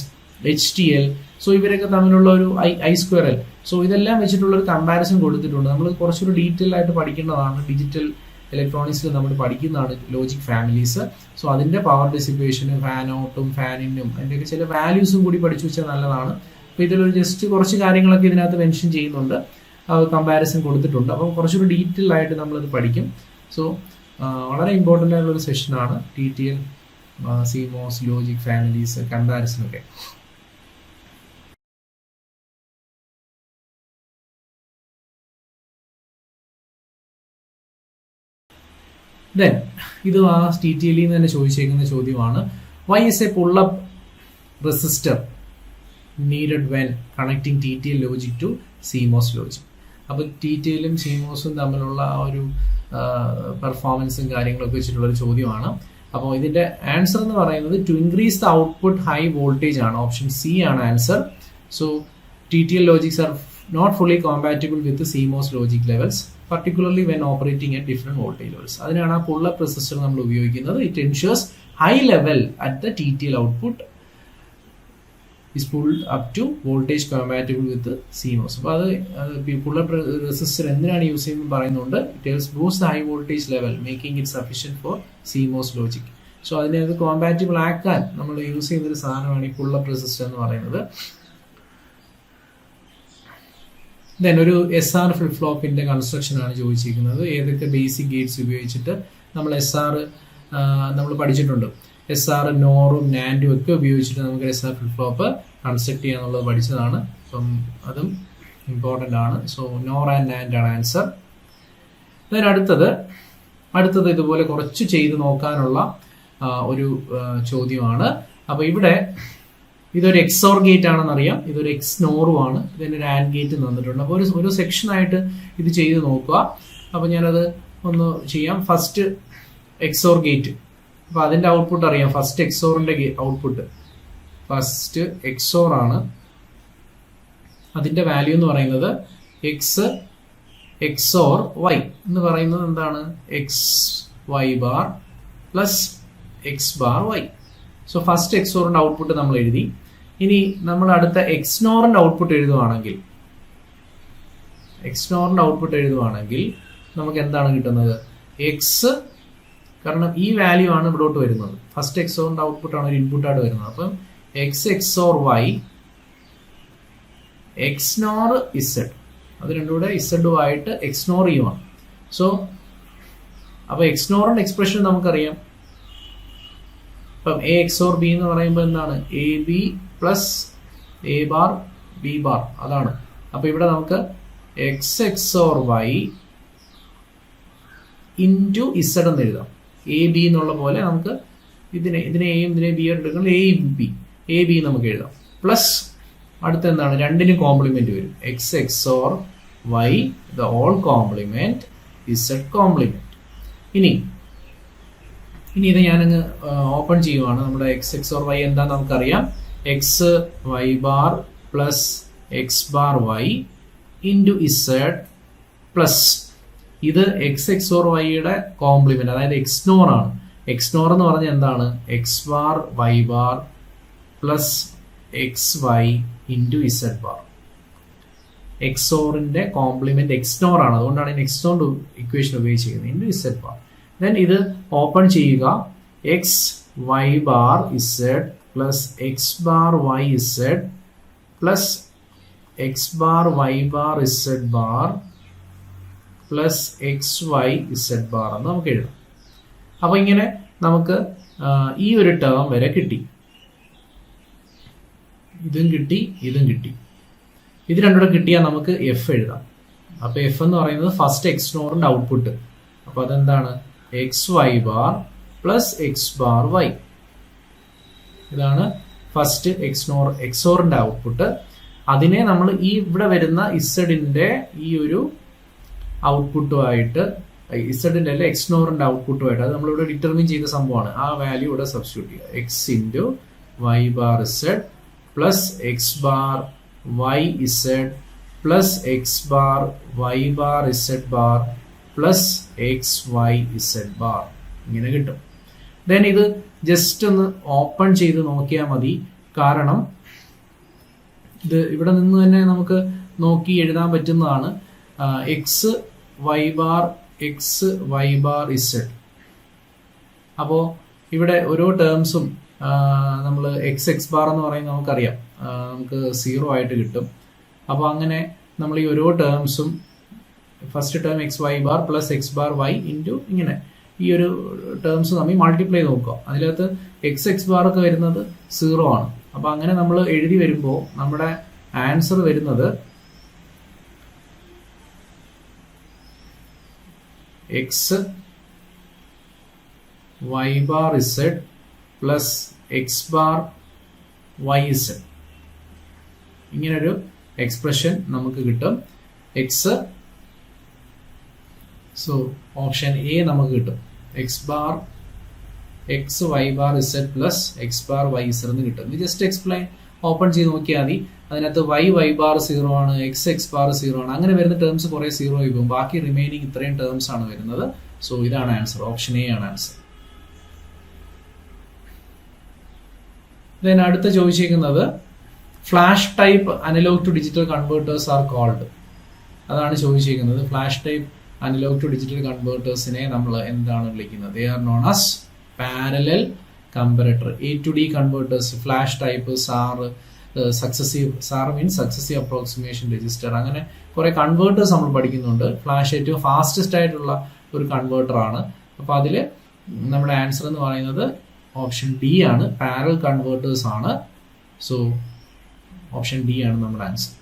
HTL. So ഇവരൊക്കെ തമ്മിലുള്ള ഒരു I²L. സോ ഇതെല്ലാം വെച്ചിട്ടുള്ള ഒരു കമ്പാരിസൺ കൊടുത്തിട്ടുണ്ട്. നമ്മൾ കുറച്ചൊരു ഡീറ്റെയിൽ ആയിട്ട് പഠിക്കേണ്ടതാണ്. ഡിജിറ്റൽ ഇലക്ട്രോണിക്സിൽ നമ്മൾ പഠിക്കുന്നതാണ് ലോജിക് ഫാമിലീസ്. സോ അതിന്റെ പവർ ഡിസിപ്പേഷനും ഫാൻ ഔട്ടും ഫാൻ ഇന്നും അതിൻ്റെയൊക്കെ ചില വാല്യൂസും കൂടി പഠിച്ചു വെച്ചാൽ നല്ലതാണ്. അപ്പോൾ ഇതിലൊരു ജസ്റ്റ് കുറച്ച് കാര്യങ്ങളൊക്കെ ഇതിനകത്ത് മെൻഷൻ ചെയ്യുന്നുണ്ട്, കമ്പാരിസൺ കൊടുത്തിട്ടുണ്ട്. അപ്പോൾ കുറച്ചുകൂടി ഡീറ്റെയിൽ ആയിട്ട് നമ്മളത് പഠിക്കും. സോ വളരെ ഇമ്പോർട്ടൻ്റ് ആയിട്ടുള്ള ഒരു സെഷനാണ് TTL, CMOS, logic families, comparison ഒക്കെ. ദെൻ ഇത് ആ TTL നിന്ന് തന്നെ ചോദിച്ചേക്കുന്ന ചോദ്യമാണ്: why is a pull up resistor needed when connecting TTL logic to CMOS logic. അപ്പോൾ TTLും CMOSും തമ്മിലുള്ള ആ ഒരു പെർഫോമൻസും കാര്യങ്ങളൊക്കെ വെച്ചിട്ടുള്ള ഒരു ചോദ്യമാണ്. അപ്പോൾ ഇതിന്റെ ആൻസർ എന്ന് പറയുന്നത് to increase the output high voltage ആണ്. ഓപ്ഷൻ സി ആണ് answer. So TTL logics are not fully compatible with CMOS logic levels, particularly when operating at different voltage levels. അതിനാണ് ആ പുൾ അപ്പ് റെസിസ്റ്റർ നമ്മൾ ഉപയോഗിക്കുന്നത്. It ensures high level at the TTL output is pulled up to voltage compatible with the CMOS. അപ്പോൾ അത് pull up resistor എന്തിനാണ് use ചെയ്യുന്നത് പറയുന്നുണ്ട്. It helps boost the high voltage level making it sufficient for CMOS logic. So അതിനെ അത് compatible ആക്കാൻ നമ്മൾ use ചെയ്യുന്ന ഒരു സാധനമാണ് ഈ പുൾ അപ്പ് റെസിസ്റ്റർ എന്ന് പറയുന്നത്. ദെൻ ഒരു SR ഫ്ലിപ്പ് ഫ്ലോപ്പിന്റെ കൺസ്ട്രക്ഷൻ ആണ് ചോദിച്ചിരിക്കുന്നത്. ഏതൊക്കെ ബേസിക് ഗേറ്റ്സ് ഉപയോഗിച്ചിട്ട് നമ്മൾ SR നമ്മൾ പഠിച്ചിട്ടുണ്ട്. SR നോറും നാൻഡും ഒക്കെ ഉപയോഗിച്ചിട്ട് നമുക്ക് SR ഫ്ലിപ്പ് ഫ്ലോപ്പ് കൺസ്ട്രക്ട് ചെയ്യാന്നുള്ളത് പഠിച്ചതാണ്. അപ്പം അതും ഇമ്പോർട്ടൻ്റ് ആണ്. സോ നോർ ആൻഡ് നാൻഡ് ആണ് ആൻസർ. ദെൻ അടുത്തത് ഇതുപോലെ കുറച്ച് ചെയ്ത് നോക്കാനുള്ള ഒരു ചോദ്യമാണ്. അപ്പോൾ ഇവിടെ ഇതൊരു എക്സോർ ഗേറ്റ് ആണെന്നറിയാം, ഇതൊരു എക്സ് നോറും ആണ്, ഇതിനൊരു ആൻഡ് ഗേറ്റ് തന്നിട്ടുണ്ട്. അപ്പോൾ ഒരു സെക്ഷനായിട്ട് ഇത് ചെയ്ത് നോക്കുക. അപ്പോൾ ഞാനത് ഒന്ന് ചെയ്യാം. ഫസ്റ്റ് എക്സോർ ഗേറ്റ്, അപ്പോൾ അതിന്റെ ഔട്ട്പുട്ട് അറിയാം. ഫസ്റ്റ് എക്സോറിന്റെ ഔട്ട്പുട്ട് ഫസ്റ്റ് എക്സോർ ആണ്. അതിന്റെ വാല്യൂ എന്ന് പറയുന്നത് എക്സ് എക്സോർ വൈ എന്ന് പറയുന്നത് എന്താണ്? X Y bar plus X bar Y. So first എക്സോറിന്റെ ഔട്ട്പുട്ട് നമ്മൾ എഴുതി. ഇനി നമ്മൾ അടുത്ത എക്സ്നോറിന്റെ ഔട്ട്പുട്ട് എഴുതുവാണെങ്കിൽ നമുക്ക് എന്താണ് കിട്ടുന്നത്? എക്സ്, കാരണം ഈ വാല്യൂ ആണ് ഇവിടോട്ട് വരുന്നത്. ഫസ്റ്റ് എക്സോറിന്റെ ഔട്ട്പുട്ട് ആണ് ഒരു ഇൻപുട്ടായിട്ട് വരുന്നത്. അപ്പം X XOR Y XNOR Z, അത് രണ്ടും കൂടെ ഇസഡും ആയിട്ട് എക്സ്നോർ ചെയ്യുവാണ്. സോ അപ്പൊ എക്സ്നോറിന്റെ എക്സ്പ്രഷൻ നമുക്കറിയാം. ഇപ്പം എ എക്സോർ ബി എന്ന് പറയുമ്പോൾ എന്താണ് A B plus A bar B bar അതാണ്. അപ്പൊ ഇവിടെ നമുക്ക് X XOR Y into Z എന്ന് എഴുതാം. എ ബി എന്നുള്ള പോലെ നമുക്ക് ഇതിനെ എയും ഇതിനെ ബി എടുക്കുന്നത് എ ബി നമുക്ക് എഴുതാം. പ്ലസ് അടുത്ത എന്താണ്, രണ്ടിനും കോംപ്ലിമെന്റ് വരും. X XOR Y the all complement Z complement. ഇനി ഇത് ഞാനങ്ങ് ഓപ്പൺ ചെയ്യുവാണ്. നമ്മുടെ എക്സ് എക്സോർ വൈ എന്താന്ന് നമുക്കറിയാം. X Y bar plus X bar Y into Z plus ഇത് എക്സ് എക്സോർ വൈയുടെ കോംപ്ലിമെന്റ്, അതായത് എക്സ്നോർ ആണ്. എക്സ്നോർ എന്ന് പറഞ്ഞാൽ എന്താണ്, X bar Y bar plus X Y into Z bar. എക്സോറിന്റെ കോംപ്ലിമെന്റ് എക്സ്നോർ ആണ്, അതുകൊണ്ടാണ് എക്സ്നോർ ഇക്വേഷൻ ഉപയോഗിച്ചിരിക്കുന്നത്. Into Z bar. ദെൻ ഇത് ഓപ്പൺ ചെയ്യുക. X Y bar Z plus X bar Y Z plus X bar Y bar Z bar plus X Y Z bar എന്ന് നമുക്ക് എഴുതാം. അപ്പൊ ഇങ്ങനെ നമുക്ക് ഈ ഒരു ടേം വരെ കിട്ടി. ഇതും കിട്ടി, ഇതും കിട്ടി. ഇത് രണ്ടുകൂടെ കിട്ടിയാൽ നമുക്ക് എഫ് എഴുതാം. അപ്പൊ എഫ് എന്ന് പറയുന്നത് ഫസ്റ്റ് എക്സ്നോറിന്റെ ഔട്ട്പുട്ട്. അപ്പൊ അതെന്താണ്, X Y bar plus X bar Y. ഇതാണ് ഫസ്റ്റ് എക്സോറിന്റെ ഔട്ട്പുട്ട്. അതിനെ നമ്മൾ ഈ ഇവിടെ വരുന്ന ഇസഡിന്റെ ഈ ഒരു ഔട്ട്പുട്ടുമായിട്ട്, ഇസഡിന്റെ അല്ലെ എക്സ്നോറിന്റെ ഔട്ട്പുട്ടുമായിട്ട്, അത് നമ്മളിവിടെ ഡിറ്റർമിൻ ചെയ്ത സംഭവമാണ്. ആ വാല്യൂ ഇവിടെ സബ്സ്റ്റിറ്റ്യൂട്ട് ചെയ്യുക. X into Y bar Z plus X bar Y Z plus X bar Y bar Z bar plus X Y Z bar ഇങ്ങനെ കിട്ടും. ദെൻ ഇത് ജസ്റ്റ് ഒന്ന് ഓപ്പൺ ചെയ്ത് നോക്കിയാൽ മതി. കാരണം ഇത് ഇവിടെ നിന്ന് തന്നെ നമുക്ക് നോക്കി എഴുതാൻ പറ്റുന്നതാണ്. X Y bar Z. അപ്പോൾ ഇവിടെ ഓരോ ടേംസും നമ്മൾ എക്സ് ബാർ എന്ന് പറയുന്നത് നമുക്കറിയാം, നമുക്ക് 0 ആയിട്ട് കിട്ടും. അപ്പോൾ അങ്ങനെ നമ്മൾ ഈ ഓരോ ടേംസും first term x Y bar plus X bar Y into ഇങ്ങനെ ഈ ഒരു ടേംസ് തമ്മിൽ മൾട്ടിപ്ലൈ നോക്കുക. അതിനകത്ത് എക്സ് ബാർ ഒക്കെ വരുന്നത് 0 ആണ്. അപ്പൊ അങ്ങനെ നമ്മൾ എഴുതി വരുമ്പോൾ നമ്മുടെ ആൻസർ വരുന്നത് X Y bar Z plus X bar Y Z. ഇങ്ങനൊരു എക്സ്പ്രഷൻ നമുക്ക് കിട്ടും. എക്സ്, സോ ഓപ്ഷൻ എ നമുക്ക് കിട്ടും. X Y bar Z plus X bar Y Z എന്ന് കിട്ടും. ഇത് ജസ്റ്റ് എക്സ്പ്ലെയിൻ ഓപ്പൺ ചെയ്ത് നോക്കിയാൽ മതി. അതിനകത്ത് വൈ ബാർ 0 ആണ്, എക്സ് ബാർ 0 ആണ്. അങ്ങനെ വരുന്ന ടേംസ് കുറെ 0 ആയി പോകും. ബാക്കി റിമൈനിങ് ഇത്രയും ടേംസ് ആണ് വരുന്നത്. സോ ഇതാണ് ആൻസർ, ഓപ്ഷൻ എ ആണ് ആൻസർ. ദെൻ അടുത്ത ചോദിച്ചിരിക്കുന്നത് flash type analogue to digital converters are called. അതാണ് ചോദിച്ചിരിക്കുന്നത്. Flash type analogue to digital കൺവേർട്ടേഴ്സിനെ നമ്മൾ എന്താണ് വിളിക്കുന്നത്? They are known as parallel comparator. A to D converters, flash type, SAR means successive approximation register. അങ്ങനെ കുറെ കൺവേർട്ടേഴ്സ് നമ്മൾ പഠിക്കുന്നുണ്ട്. ഫ്ലാഷ് ഏറ്റവും ഫാസ്റ്റസ്റ്റ് ആയിട്ടുള്ള ഒരു കൺവേർട്ടർ ആണ്. അപ്പൊ അതില് നമ്മുടെ ആൻസർ എന്ന് പറയുന്നത് ഓപ്ഷൻ ഡി ആണ്, പാരലൽ കൺവേർട്ടേഴ്സ് ആണ്. സോ ഓപ്ഷൻ ഡി ആണ് നമ്മുടെ ആൻസർ.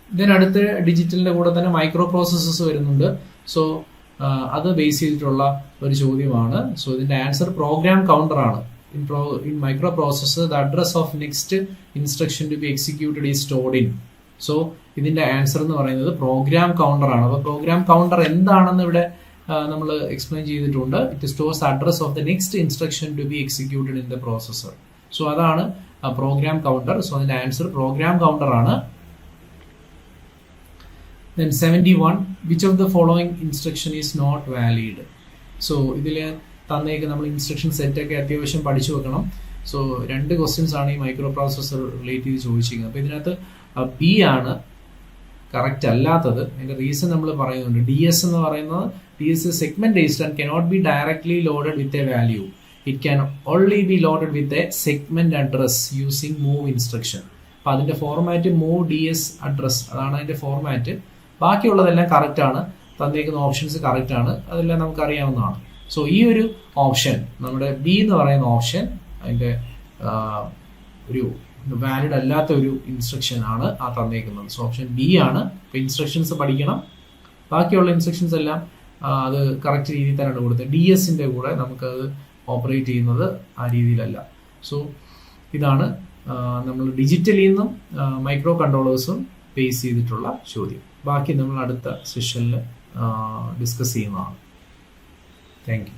ഇതിനടുത്ത് ഡിജിറ്റലിന്റെ കൂടെ തന്നെ മൈക്രോ പ്രോസസ്സേഴ്സ് വരുന്നുണ്ട്. സോ അത് ബേസ് ചെയ്തിട്ടുള്ള ഒരു ചോദ്യമാണ്. സോ ഇതിന്റെ ആൻസർ പ്രോഗ്രാം കൗണ്ടർ ആണ്. In microprocessor, the address of next instruction to be executed is stored in. So ഇതിന്റെ ആൻസർ എന്ന് പറയുന്നത് പ്രോഗ്രാം കൗണ്ടർ ആണ്. അപ്പൊ പ്രോഗ്രാം കൗണ്ടർ എന്താണെന്ന് ഇവിടെ നമ്മൾ എക്സ്പ്ലെയിൻ ചെയ്തിട്ടുണ്ട്. It stores address of the next instruction to be executed in the processor. So അതാണ് പ്രോഗ്രാം കൗണ്ടർ. സോ അതിന്റെ ആൻസർ പ്രോഗ്രാം കൗണ്ടർ ആണ്. Then 71, which of the following instruction is not valid? So ഇതില് തന്നേക്ക് നമ്മൾ instruction set ഒക്കെ അത്യാവശ്യം പഠിച്ചു വെക്കണം. So 2 questions ആണ് ഈ മൈക്രോ പ്രോസസർ റിലേറ്റ് ചെയ്ത് ചോദിച്ചിരിക്കുന്നത്. അപ്പൊ ഇതിനകത്ത് ബി ആണ് കറക്റ്റ് അല്ലാത്തത്. അതിന്റെ റീസൺ നമ്മൾ പറയുന്നുണ്ട്. DS എന്ന് പറയുന്നത് DS segment based and cannot be directly loaded with a value. It can only B loaded with a segment address using move instruction. അപ്പൊ അതിന്റെ ഫോർമാറ്റ് മൂവ് DS അഡ്രസ്, അതാണ് അതിന്റെ ഫോർമാറ്റ്. ബാക്കിയുള്ളതെല്ലാം കറക്റ്റ് ആണ്. തന്നേക്കുന്ന ഓപ്ഷൻസ് കറക്റ്റ് ആണ്. അതെല്ലാം നമുക്ക് അറിയാവുന്നതാണ്. സോ ഈ ഒരു ഓപ്ഷൻ, നമ്മുടെ ബി എന്ന് പറയുന്ന ഓപ്ഷൻ അതിൻ്റെ ഒരു വാലിഡ് അല്ലാത്ത ഒരു ഇൻസ്ട്രക്ഷൻ ആണ് ആ തന്നേക്കുന്നത്. സോ ഓപ്ഷൻ ബി ആണ്. ഇപ്പൊ ഇൻസ്ട്രക്ഷൻസ് പഠിക്കണം, ബാക്കിയുള്ള ഇൻസ്ട്രക്ഷൻസ് എല്ലാം അത് കറക്റ്റ് രീതിയിൽ തന്നെയാണ് കൊടുത്തത്. DS-ന്റെ കൂടെ നമുക്കത് ഓപ്പറേറ്റ് ചെയ്യുന്നത് ആ രീതിയിലല്ല. സോ ഇതാണ് നമ്മൾ ഡിജിറ്റലിൽ നിന്നും മൈക്രോ കൺട്രോളേഴ്സും ബേസ് ചെയ്തിട്ടുള്ള ചോദ്യം. ബാക്കി നമ്മൾ അടുത്ത സെഷനിൽ ഡിസ്കസ് ചെയ്യുന്നതാണ്. Thank you.